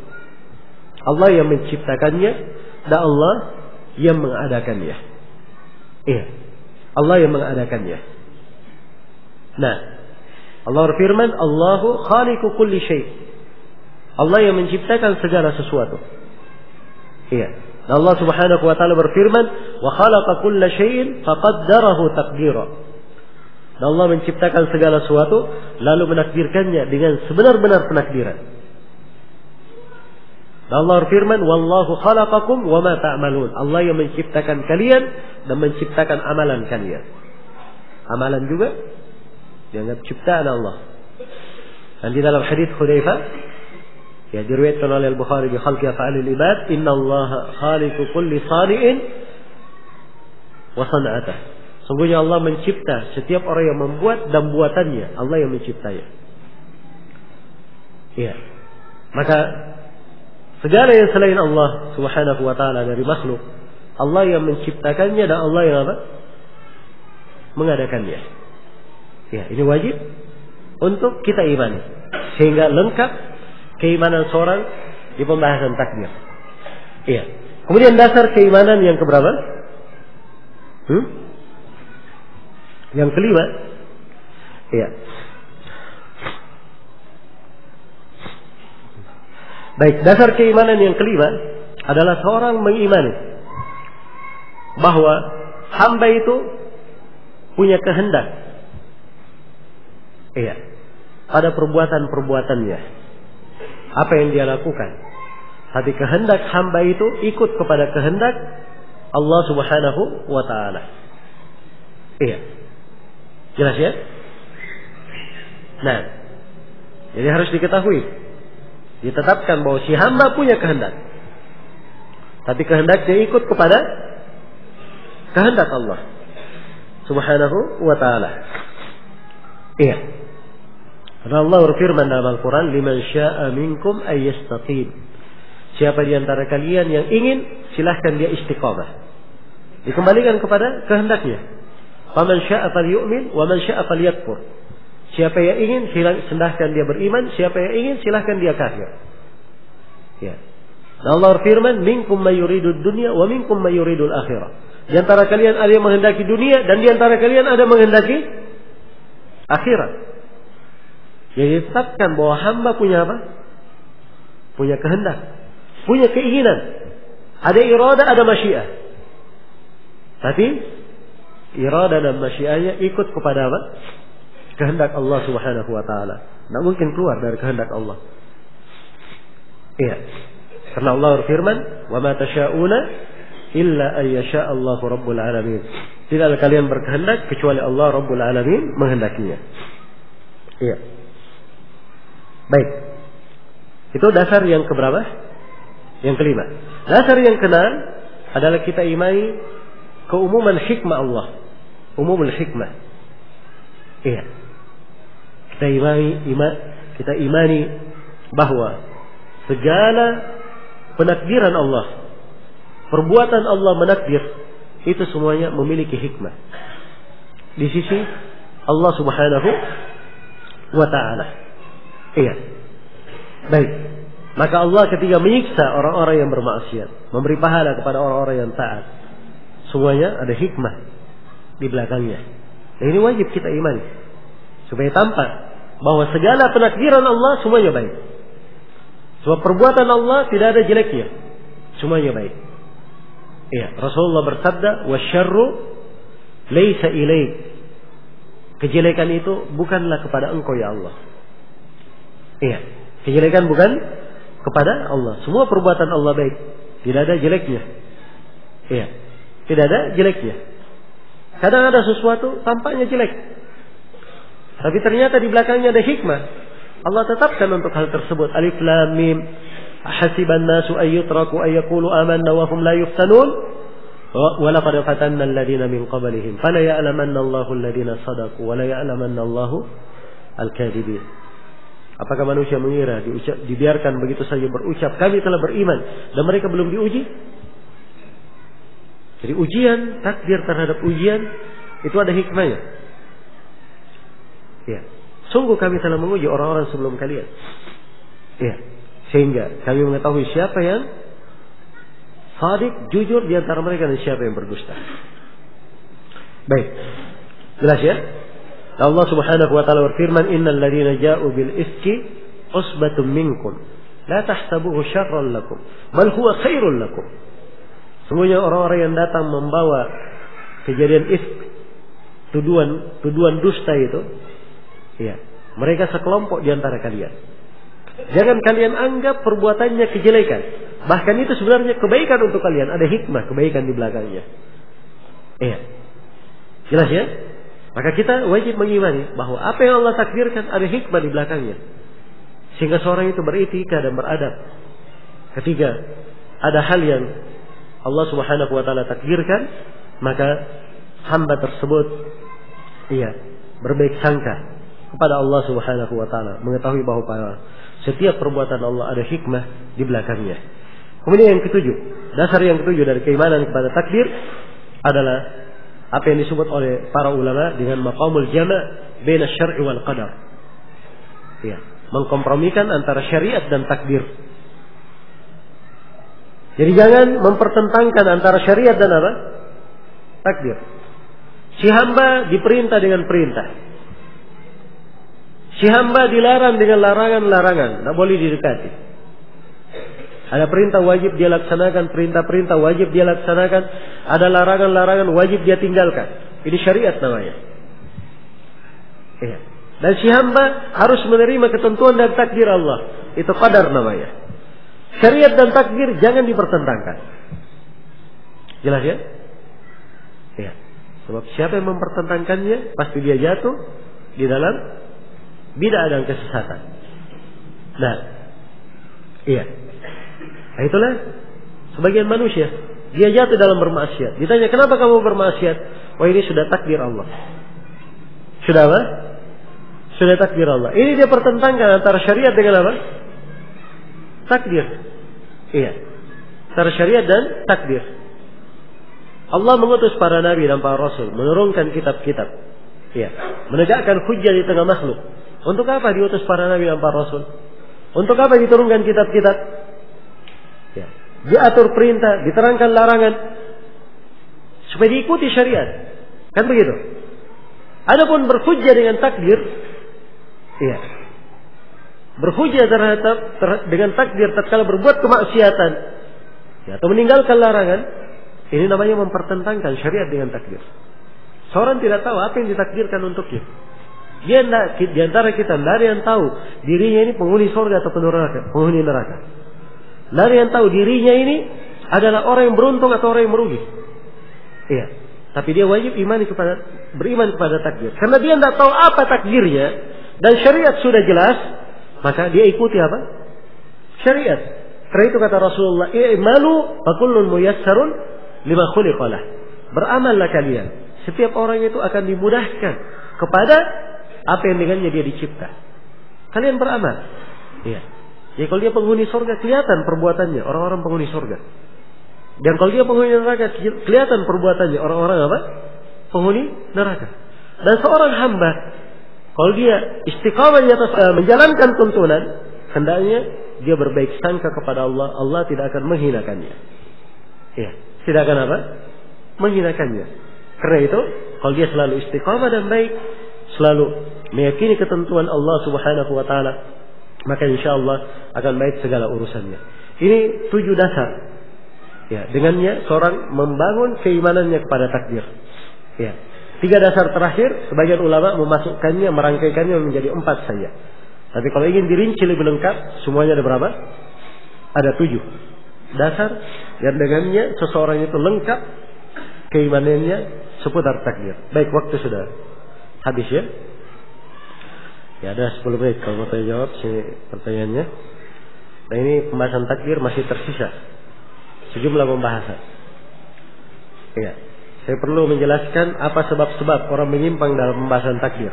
Speaker 1: Allah yang menciptakannya dan Allah yang mengadakannya. Iya. Allah yang mengadakannya. Nah, Allah berfirman, Allahu khaliqu kulli syai'. Allah yang menciptakan segala sesuatu. Iya. Dan Allah Subhanahu wa ta'ala berfirman, wa khalaqa kulla syai'in faqaddarahu taqdira. Dan Allah menciptakan segala sesuatu lalu menakdirkannya dengan sebenar-benar penakdiran. Dan Allah berfirman, wallahu khalaqakum wa ma ta'malun. Allah yang menciptakan kalian dan menciptakan amalan kalian. Amalan juga dianggap ciptaan Allah. Dan di dalam hadits Hudzaifah, ya, diriwayatkan oleh Al-Bukhari di Khalqi Af'alil Ibad, innallaha khaliqu kulli sani'in wa san'atah. Sungguhnya Allah mencipta setiap orang yang membuat dan buatannya. Allah yang menciptanya. Ya. Maka segala yang selain Allah Subhanahu wa ta'ala dari makhluk, Allah yang menciptakannya dan Allah yang apa? Mengadakannya. Ya, ini wajib untuk kita imani. Sehingga lengkap keimanan seorang di pembahasan takdir. Iya. Kemudian dasar keimanan yang keberapa? Yang kelima. Iya. Baik, dasar keimanan yang kelima adalah seorang mengimani bahwa hamba itu punya kehendak. Iya. Pada perbuatan-perbuatannya. Apa yang dia lakukan. Tapi kehendak hamba itu ikut kepada kehendak Allah Subhanahu wa ta'ala. Iya. Jelas ya? Nah, jadi harus diketahui, ditetapkan bahwa si hamba punya kehendak. Tapi kehendaknya ikut kepada kehendak Allah Subhanahu wa ta'ala. Iya. Karena Allah berfirman dalam Al-Quran, liman sya'a minkum ayyastaqim. Siapa di antara kalian yang ingin, silahkan dia istiqamah. Dikembalikan kepada kehendaknya. Faman sya'a falyu'min wa man sya'a falyakfur. Siapa yang ingin, silahkan dia beriman. Siapa yang ingin, silahkan dia kafir. Ya. Nah, Allah berfirman, minkum may yuridud dunya wa minkum may yuridul akhirah. Di antara kalian ada yang menghendaki dunia dan di antara kalian ada yang menghendaki akhirat. Jadi ditetapkan bahwa hamba punya apa? Punya kehendak, punya keinginan. Ada iradah, ada masyiah. Tapi iradah dan masyiahnya ikut kepada apa? Kehendak Allah Subhanahu wa ta'ala. Tidak mungkin keluar dari kehendak Allah. Iya. Karena Allah berfirman, "Wa ma tasyauna illa ay yasha Allahu rabbul alamin." Tidaklah kalian berkehendak kecuali Allah Rabbul Alamin menghendakinya. Iya. Baik. Itu dasar yang keberapa? Yang kelima. Dasar yang keenam adalah kita imani keumuman hikmah Allah. Umumul hikmah. Iya. Kita imani bahwa segala penakdiran Allah, perbuatan Allah menakdir, itu semuanya memiliki hikmah di sisi Allah Subhanahu wa ta'ala. Iya. Baik. Maka Allah ketika menyiksa orang-orang yang bermaksiat, memberi pahala kepada orang-orang yang taat, semuanya ada hikmah di belakangnya. Nah, ini wajib kita imani supaya tampak bahwa segala penakdiran Allah semuanya baik. Sebab perbuatan Allah tidak ada jeleknya, semuanya baik. Iya, Rasulullah bersabda, "Wasyarru laisa ilaik." Kejelekan itu bukanlah kepada engkau ya Allah. Iya, kejelekan bukan kepada Allah. Semua perbuatan Allah baik, tidak ada jeleknya. Iya, tidak ada jeleknya. Kadang ada sesuatu tampaknya jelek, tapi ternyata di belakangnya ada hikmah. Allah tetapkan untuk hal tersebut. Alif Lam Mim. Hasiban nasu ayyutraku ayyakulu amanna wa hum la yuftanun wa laqad fatanna alladhina min qablihim fala ya'lamanna Allahu alladhina sadaqu wa la ya'lamanna Allahu al-kadhibin. Apakah manusia mengira dibiarkan begitu saja berucap kami telah beriman dan mereka belum diuji? Jadi ujian, takdir terhadap ujian itu ada hikmahnya. Ya. Sungguh kami telah menguji orang-orang sebelum kalian. Ya. Sehingga kami mengetahui siapa yang sadiq, jujur di antara mereka dan siapa yang berdusta. Baik. Jelas ya? Allah Subhanahu wa ta'ala berfirman, "Innal ladzina ja'u bil ifki usbatun minkum, la tahsabuhu syarran lakum, bal huwa khairul lakum." Semuanya orang-orang yang datang membawa kejadian ifk, tuduhan dusta itu, ya, mereka sekelompok di antara kalian. Jangan kalian anggap perbuatannya kejelekan. Bahkan itu sebenarnya kebaikan untuk kalian. Ada hikmah kebaikan di belakangnya. Iya. Jelas ya? Maka kita wajib mengimani bahwa apa yang Allah takdirkan ada hikmah di belakangnya. Sehingga seorang itu beritikad dan beradab. Ketiga, ada hal yang Allah Subhanahu wa ta'ala takdirkan, maka hamba tersebut berbaik sangka kepada Allah Subhanahu wa ta'ala, mengetahui bahwa setiap perbuatan Allah ada hikmah di belakangnya. Kemudian yang ketujuh, dasar yang ketujuh dari keimanan kepada takdir adalah apa yang disebut oleh para ulama dengan maqamul jama' baina syar'i wal qadar. Ya, mengkompromikan antara syariat dan takdir. Jadi jangan mempertentangkan antara syariat dan apa? Takdir. Si hamba diperintah dengan perintah. Si hamba dilarang dengan larangan-larangan, tidak boleh didekati. Ada perintah wajib dia laksanakan, perintah-perintah wajib dia laksanakan, ada larangan-larangan wajib dia tinggalkan. Ini syariat namanya. Iya. Dan si hamba harus menerima ketentuan dan takdir Allah. Itu qadar namanya. Syariat dan takdir jangan dipertentangkan. Jelas ya? Iya. Sebab siapa yang mempertentangkannya, pasti dia jatuh di dalam bid'ah dan kesesatan. Nah, iya. Nah, itulah Sebagian manusia, dia jatuh dalam bermaksiat. Ditanya, kenapa kamu bermaksiat? Oh, ini sudah takdir Allah. Sudah apa? Sudah takdir Allah. Ini dia pertentangkan antara syariat dengan apa? Takdir. Iya. Antara syariat dan takdir. Allah mengutus para nabi dan para rasul, menurunkan kitab-kitab. Iya. Menegakkan hujjah di tengah makhluk. Untuk apa diutus para nabi dan para rasul? Untuk apa diturunkan kitab-kitab? Ya. Diatur perintah, diterangkan larangan supaya diikuti syariat. Kan begitu? Adapun berhujjah dengan takdir, iya. Berhujjah dengan takdir tatkala berbuat kemaksiatan, ya, atau meninggalkan larangan, ini namanya mempertentangkan syariat dengan takdir. Seorang tidak tahu apa yang ditakdirkan untuknya. Di antara kita tidak ada yang tahu dirinya ini penghuni surga atau penghuni neraka. Tidak ada yang tahu dirinya ini adalah orang yang beruntung atau orang yang merugi. Iya. Tapi dia wajib beriman kepada takdir. Karena dia tidak tahu apa takdirnya dan syariat sudah jelas, maka dia ikuti apa? Syariat. Karena itu kata Rasulullah, "I'malu fa kullun muyassarun lima khuliqa lah." Beramallah kalian. Setiap orang itu akan dimudahkan kepada apa yang dengannya dia dicipta. Kalian beramal. Iya. Jadi kalau dia penghuni surga, kelihatan perbuatannya orang-orang penghuni surga. Dan kalau dia penghuni neraka, kelihatan perbuatannya orang-orang apa? Penghuni neraka. Dan seorang hamba, kalau dia istiqamah di atas menjalankan tuntunan, hendaknya dia berbaik sangka kepada Allah. Allah tidak akan menghinakannya. Iya. Tidak akan apa? Menghinakannya. Karena itu, kalau dia selalu istiqamah dan baik, selalu meyakini ketentuan Allah Subhanahu wa taala, maka insyaallah akan baik segala urusannya. Ini 7 dasar. Ya, dengannya seorang membangun keimanannya kepada takdir. Ya. 3 dasar terakhir, sebagian ulama memasukkannya, merangkaikannya menjadi 4 saja. Tapi kalau ingin dirinci lebih lengkap, semuanya ada berapa? Ada 7 dasar yang dengannya seseorang itu lengkap keimanannya seputar takdir. Baik, waktu sudah habis ya. Ya, ada 10 menit kalau mau saya jawab pertanyaannya. Nah, ini pembahasan takdir masih tersisa sejumlah pembahasan. Ya, saya perlu menjelaskan apa sebab-sebab orang menyimpang dalam pembahasan takdir.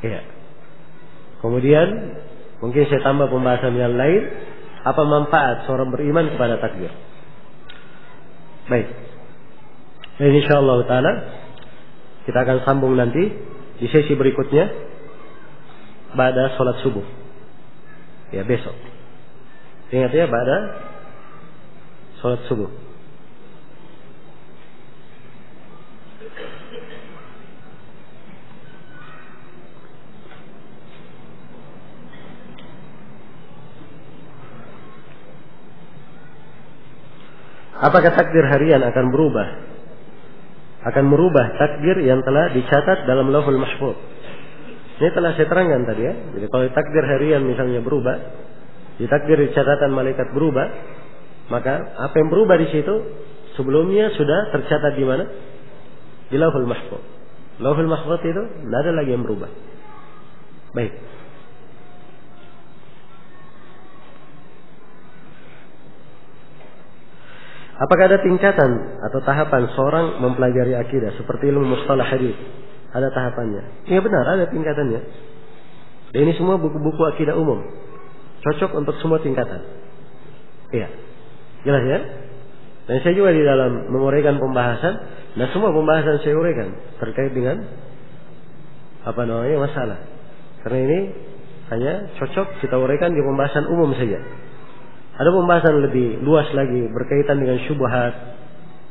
Speaker 1: Ya. Kemudian mungkin saya tambah pembahasan yang lain, apa manfaat seorang beriman kepada takdir. Baik. Dan insyaallah taala kita akan sambung nanti di sesi berikutnya pada sholat subuh. Ya, besok. Ingat ya, pada sholat subuh. Apakah takdir harian akan berubah? Akan merubah takdir yang telah dicatat dalam Lauhul Mahfuz. Ini telah saya terangkan tadi ya. Jadi kalau takdir harian misalnya berubah, di takdir di catatan malaikat berubah, maka apa yang berubah di situ sebelumnya sudah tercatat di mana? Di Lauhul Mahfuz. Lauhul Mahfuz itu tidak ada lagi yang berubah. Baik. Apakah ada tingkatan atau tahapan seorang mempelajari akidah seperti ilmu mustalah hadis? Ada tahapannya. Iya benar, ada tingkatannya. Dan ini semua buku-buku akidah umum. Cocok untuk semua tingkatan. Iya. Jelas ya? Dan saya juga di dalam menguraikan pembahasan, dan semua pembahasan saya uraikan terkait dengan masalah. Karena ini hanya cocok kita uraikan di pembahasan umum saja. Ada pembahasan lebih luas lagi berkaitan dengan syubhat,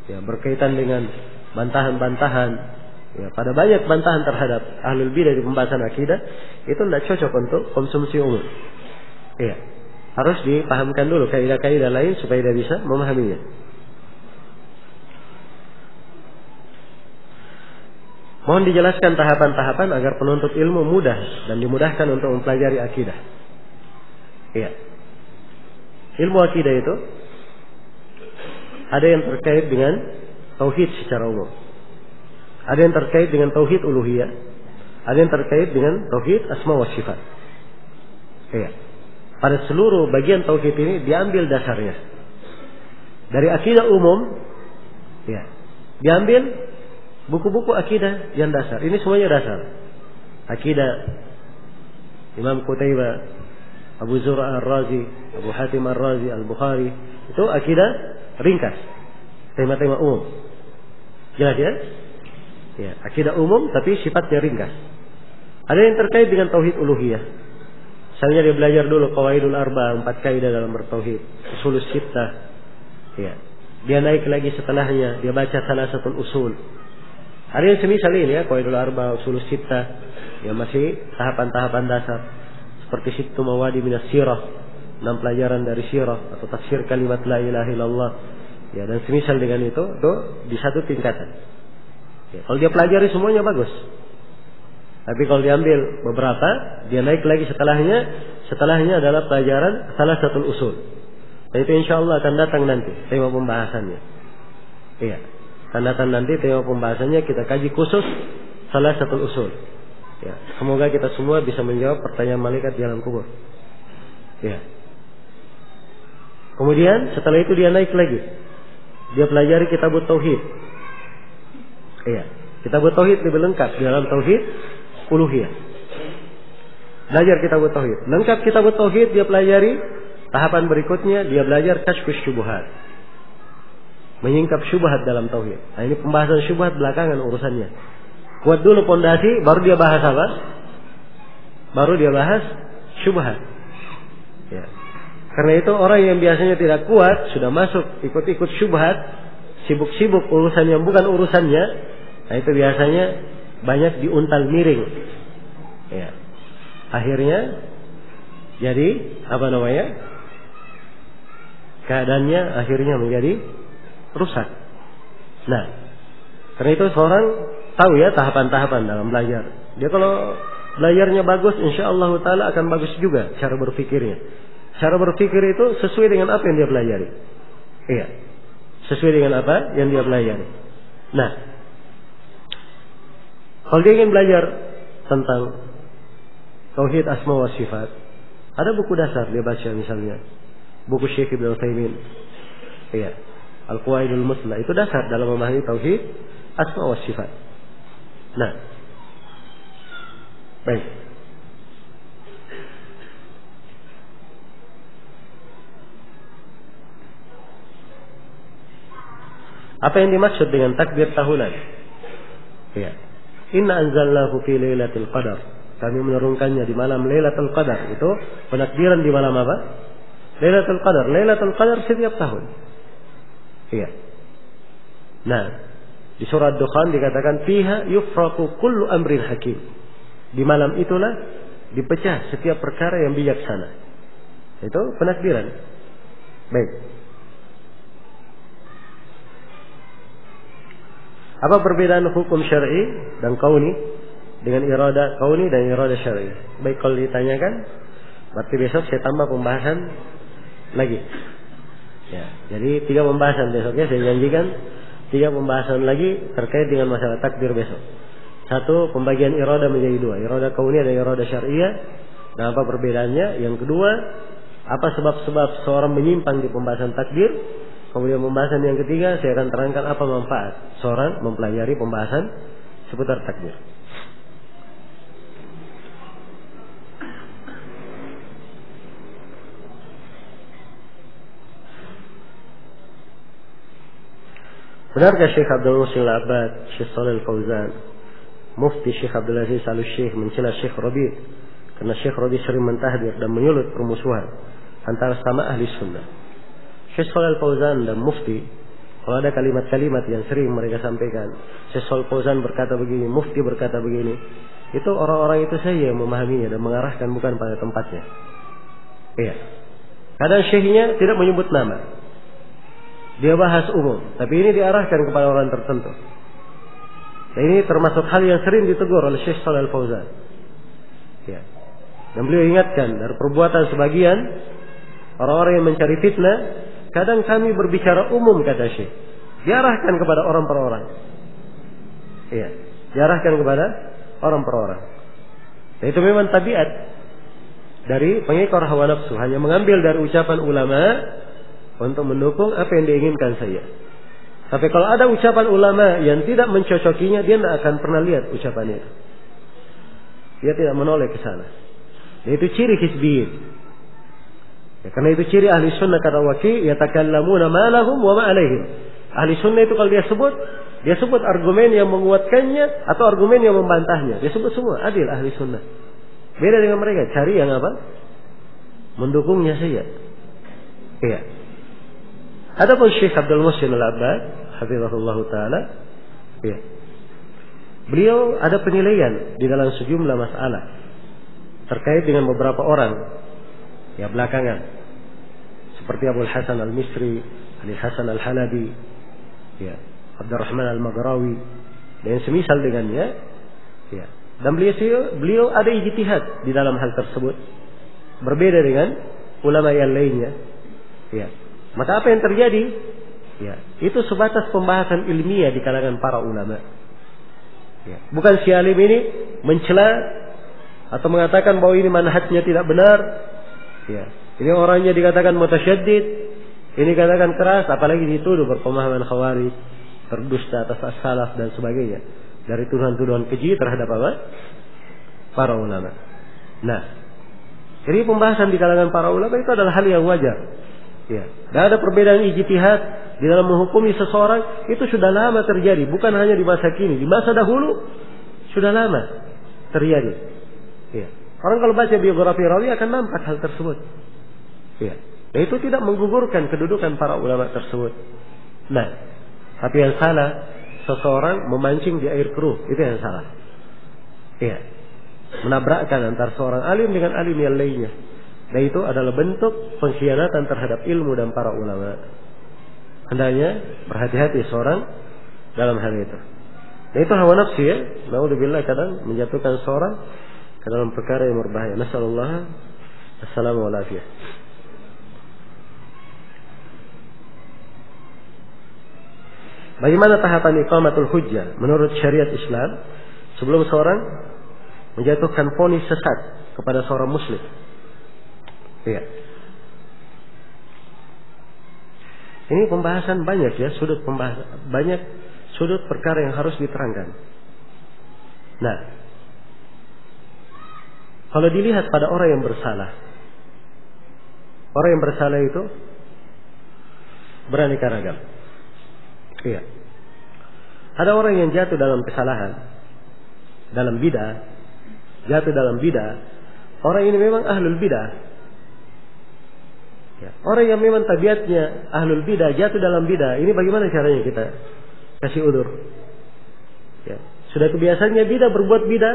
Speaker 1: ya, berkaitan dengan bantahan-bantahan. Ya, pada banyak bantahan terhadap ahlul bidah di pembahasan akidah itu tidak cocok untuk konsumsi umum. Ya, harus dipahamkan dulu kaidah-kaidah lain supaya dia bisa memahaminya. Mohon dijelaskan tahapan-tahapan agar penuntut ilmu mudah dan dimudahkan untuk mempelajari akidah. Ya. Ilmu akidah itu ada yang terkait dengan tauhid secara umum. Ada yang terkait dengan tauhid uluhiyah. Ada yang terkait dengan tauhid asma wa sifat. Ya. Pada seluruh bagian tauhid ini diambil dasarnya. Dari akidah umum, ya, diambil buku-buku akidah yang dasar. Ini semuanya dasar. Akidah Imam Qutaibah, Abu Zur'a Ar-Razi, Abu Hatim Ar-Razi, Al-Bukhari, itu akidah ringkas, tema-tema umum. Jelas ya? Ya, akidah umum tapi sifatnya ringkas. Ada yang terkait dengan tauhid uluhiyah. Misalnya dia belajar dulu Qawaidul Arba, 4 kaidah dalam bertauhid, Ushulus Sittah. Ya. Dia naik lagi setelahnya, dia baca Salasatul Usul. Ada yang semisal ini ya, Qawaidul Arba, Ushulus Sittah, yang masih tahapan-tahapan dasar. Seperti Sittu Mawadi Minas Sirah, 6 pelajaran dari sirah atau tafsir kalimat la ilaha illallah. Ya, dan semisal dengan itu di satu tingkatan. Ya, kalau dia pelajari semuanya bagus. Tapi kalau diambil beberapa, dia naik lagi setelahnya adalah pelajaran Salasatul Usul. Dan itu insya Allah akan datang nanti tema pembahasannya. Iya, akan datang nanti tema pembahasannya, kita kaji khusus Salasatul Usul. Ya, semoga kita semua bisa menjawab pertanyaan malaikat di alam kubur. Ya. Kemudian setelah itu dia naik lagi, dia pelajari Kitabut Tauhid. Iya, Kitabut Tauhid lebih lengkap di dalam tauhid uluhiyah. Belajar Kitabut Tauhid, lengkap Kitabut Tauhid dia pelajari. Tahapan berikutnya dia belajar Kashfus Syubhat, menyingkap syubhat dalam tauhid. Nah, ini pembahasan syubhat belakangan urusannya. Kuat dulu pondasi, baru dia bahas apa? Baru dia bahas syubhat. Ya. Karena itu orang yang biasanya tidak kuat sudah masuk ikut-ikut syubhat, sibuk-sibuk urusan yang bukan urusannya. Nah, itu biasanya banyak diuntal miring. Ya. Akhirnya jadi apa namanya? Keadaannya akhirnya menjadi rusak. Nah, karena itu seorang tahu ya tahapan-tahapan dalam belajar. Dia kalau belajarnya bagus, insya Allah Taala akan bagus juga cara berpikirnya. Cara berpikir itu sesuai dengan apa yang dia pelajari. Iya, sesuai dengan apa yang dia pelajari. Nah, kalau dia ingin belajar tentang tauhid asma wa sifat, ada buku dasar dia baca misalnya. Buku Syekh Ibnu Utsaimin. Iya. Al-Qawaidul Musla itu dasar dalam memahami tauhid asma wa sifat. Nah. Baik. Apa yang dimaksud dengan takbir tahunan? Iya. Inna anzalnahu fi lailatul qadar. Kami menurunkannya di malam Lailatul Qadar. Itu penakdiran di malam apa? Lailatul Qadar. Lailatul Qadar setiap tahun. Iya. Nah, di surah Dukhan dikatakan fiha yufraqu kullu amrin hakim. Di malam itulah dipecah setiap perkara yang bijaksana. Itu penakdiran. Baik. Apa perbedaan hukum syar'i dan kauni dengan irada kauni dan irada syar'i? Baik, kalau ditanyakan, berarti besok saya tambah pembahasan lagi. Ya, jadi 3 pembahasan besoknya saya janjikan 3 pembahasan lagi terkait dengan masalah takbir besok. 1, pembagian irada menjadi 2, irada kauniyah dan irada syar'iyah. Dan apa perbedaannya? Yang kedua, apa sebab-sebab seorang menyimpang di pembahasan takbir? Kemudian pembahasan yang ketiga, saya akan terangkan apa manfaat seorang mempelajari pembahasan seputar takbir. Benarkah Syekh Abdul Muhsin Al-Abbad, Syekh Shalih Al-Fauzan, Mufti Syekh Abdul Aziz Al-Syekh mencela Syekh Rabi' karena Syekh Rabi' sering mentahdir dan menyulut permusuhan antara sama ahli sunnah? Syekh Shalih Al-Fauzan dan Mufti, kalau ada kalimat-kalimat yang sering mereka sampaikan, Syekh Shalih Al-Fauzan berkata begini, Mufti berkata begini, itu orang-orang itu saja yang memahaminya dan mengarahkan, bukan pada tempatnya. Iya. Kadang syekhnya tidak menyebut nama. Dia bahas umum, tapi ini diarahkan kepada orang tertentu. Dan ini termasuk hal yang sering ditegur oleh Syekh Shalih Al-Fauzan. Ya. Dan beliau ingatkan dari perbuatan sebagian orang-orang yang mencari fitnah, kadang kami berbicara umum, kata Syekh. Diarahkan kepada orang per orang. Iya, diarahkan kepada orang per orang. Dan itu memang tabiat dari pengekor hawa nafsu, hanya mengambil dari ucapan ulama, untuk mendukung apa yang diinginkan saya. Tapi kalau ada ucapan ulama yang tidak mencocokinya, dia tidak akan pernah lihat ucapan itu. Dia tidak menoleh ke sana. Itu ciri hizbiyin. Ya, karena itu ciri ahli sunnah kata Waki, yatakallamuna ma lahum wa ma alaihim. Ahli sunnah itu kalau dia sebut argumen yang menguatkannya atau argumen yang membantahnya. Dia sebut semua, adil ahli sunnah. Beda dengan mereka, cari yang apa? Mendukungnya saja. Iya. Adapun Syekh Abdul Muhsin Al-Abbad, hafizahullah taala, ya. Beliau ada penilaian di dalam sejumlah masalah terkait dengan beberapa orang ya belakangan. Seperti Abu Hasan Al-Misri, Ali Hasan Al-Halabi, ya, Abdurrahman Al-Maghrawi dan semisal dengannya, ya. Dan beliau ada ijtihad di dalam hal tersebut. Berbeda dengan ulama yang lainnya. Ya. Maka apa yang terjadi? Ya, itu sebatas pembahasan ilmiah di kalangan para ulama. Ya. Bukan si alim ini mencela atau mengatakan bahwa ini manhajnya tidak benar. Ya. Ini orangnya dikatakan mutasyaddid, ini katakan keras, apalagi dituduh berpemahaman khawarij, berdusta atas as-salaf dan sebagainya. Dari tuduhan-tuduhan keji terhadap apa? Para ulama. Nah, jadi pembahasan di kalangan para ulama itu adalah hal yang wajar. Ya, tidak ada perbedaan ijtihad di dalam menghukumi seseorang, itu sudah lama terjadi, bukan hanya di masa kini, di masa dahulu sudah lama terjadi. Ya. Orang kalau baca biografi rawi akan nampak hal tersebut. Ya. Dan itu tidak menggugurkan kedudukan para ulama tersebut. Nah, tapi yang salah seseorang memancing di air keruh, itu yang salah. Ya. Menabrakkan antara seorang alim dengan alim yang lainnya. Dan itu adalah bentuk pengkhianatan terhadap ilmu dan para ulama. Hendaknya berhati-hati seorang dalam hal itu. Dan itu hawa nafsi ya. Naudzubillah kadang menjatuhkan seorang ke dalam perkara yang berbahaya. Nasallallahu assalamu alaikum. Bagaimana tahapan iqamatul hujjah menurut syariat Islam sebelum seorang menjatuhkan vonis sesat kepada seorang muslim? Iya. Ini pembahasan banyak ya, banyak sudut perkara yang harus diterangkan. Nah, kalau dilihat pada orang yang bersalah itu beraneka ragam. Iya. Ada orang yang jatuh dalam kesalahan, dalam bidah, orang ini memang ahlul bidah. Ya. Orang yang memang tabiatnya ahlul bidah, jatuh dalam bidah, ini bagaimana caranya kita kasih udur? Ya. Sudah kebiasaannya bidah, berbuat bidah,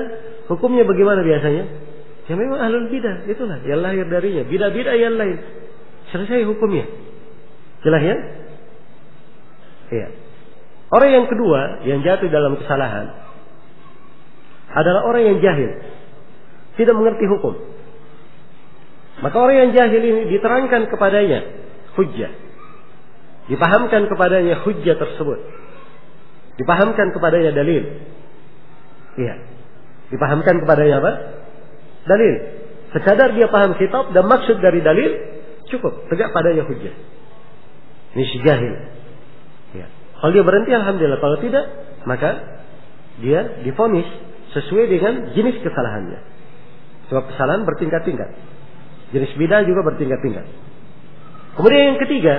Speaker 1: hukumnya bagaimana biasanya? Ya memang ahlul bidah, itulah yang lahir darinya, bidah-bidah yang lain. Selesai hukumnya. Jelas ya? Iya. Orang yang kedua yang jatuh dalam kesalahan adalah orang yang jahil, tidak mengerti hukum. Maka orang yang jahil ini diterangkan kepadanya hujjah, dipahamkan kepadanya hujjah tersebut, dipahamkan kepadanya dalil. Iya, dipahamkan kepadanya apa? Dalil. Sekadar dia paham kitab dan maksud dari dalil, cukup tegak padanya hujjah. Ini si jahil. Ya. Kalau dia berhenti alhamdulillah, kalau tidak maka dia divonis sesuai dengan jenis kesalahannya. Sebab kesalahan bertingkat-tingkat. Jenis bidah juga bertingkat-tingkat. Kemudian yang ketiga,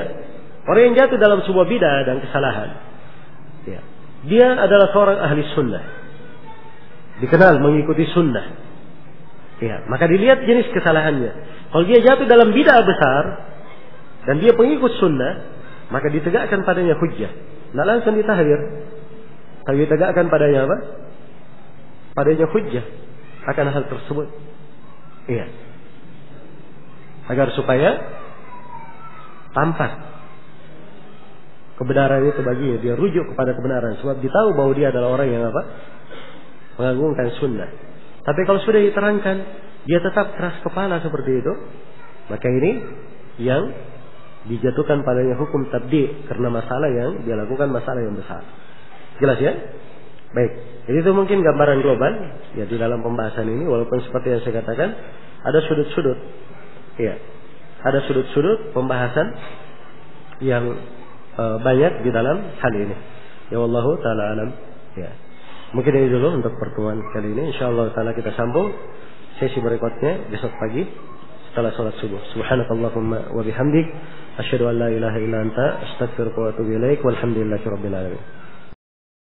Speaker 1: orang yang jatuh dalam sebuah bidah dan kesalahan, ya, dia adalah seorang ahli sunnah, dikenal mengikuti sunnah. Ya, maka dilihat jenis kesalahannya. Kalau dia jatuh dalam bidah besar dan dia pengikut sunnah, maka ditegakkan padanya hujjah. Nah langsung ditahdir. Tapi ditegakkan padanya apa? Padanya hujjah akan hal tersebut. Iya. Agar supaya tampak kebenaran itu baginya, dia rujuk kepada kebenaran sebab dia tahu bahwa dia adalah orang yang apa? Mengagungkan sunnah. Tapi kalau sudah diterangkan dia tetap keras kepala seperti itu, maka ini yang dijatuhkan padanya hukum tabdi' karena masalah yang dia lakukan masalah yang besar. Jelas ya? Baik. Jadi itu mungkin gambaran global ya di dalam pembahasan ini, walaupun seperti yang saya katakan ada sudut-sudut. Ya, ada sudut-sudut pembahasan yang banyak di dalam hal ini. Ya wallahu taala alam. Ya. Mungkin ini dulu untuk pertemuan kali ini. Insyaallah taala kita sambung sesi berikutnya besok pagi setelah salat subuh. Subhanakallahumma wa bihamdik asyhadu an la ilaha illa anta astaghfiruka wa atubu ilaik walhamdulillahirabbil alamin.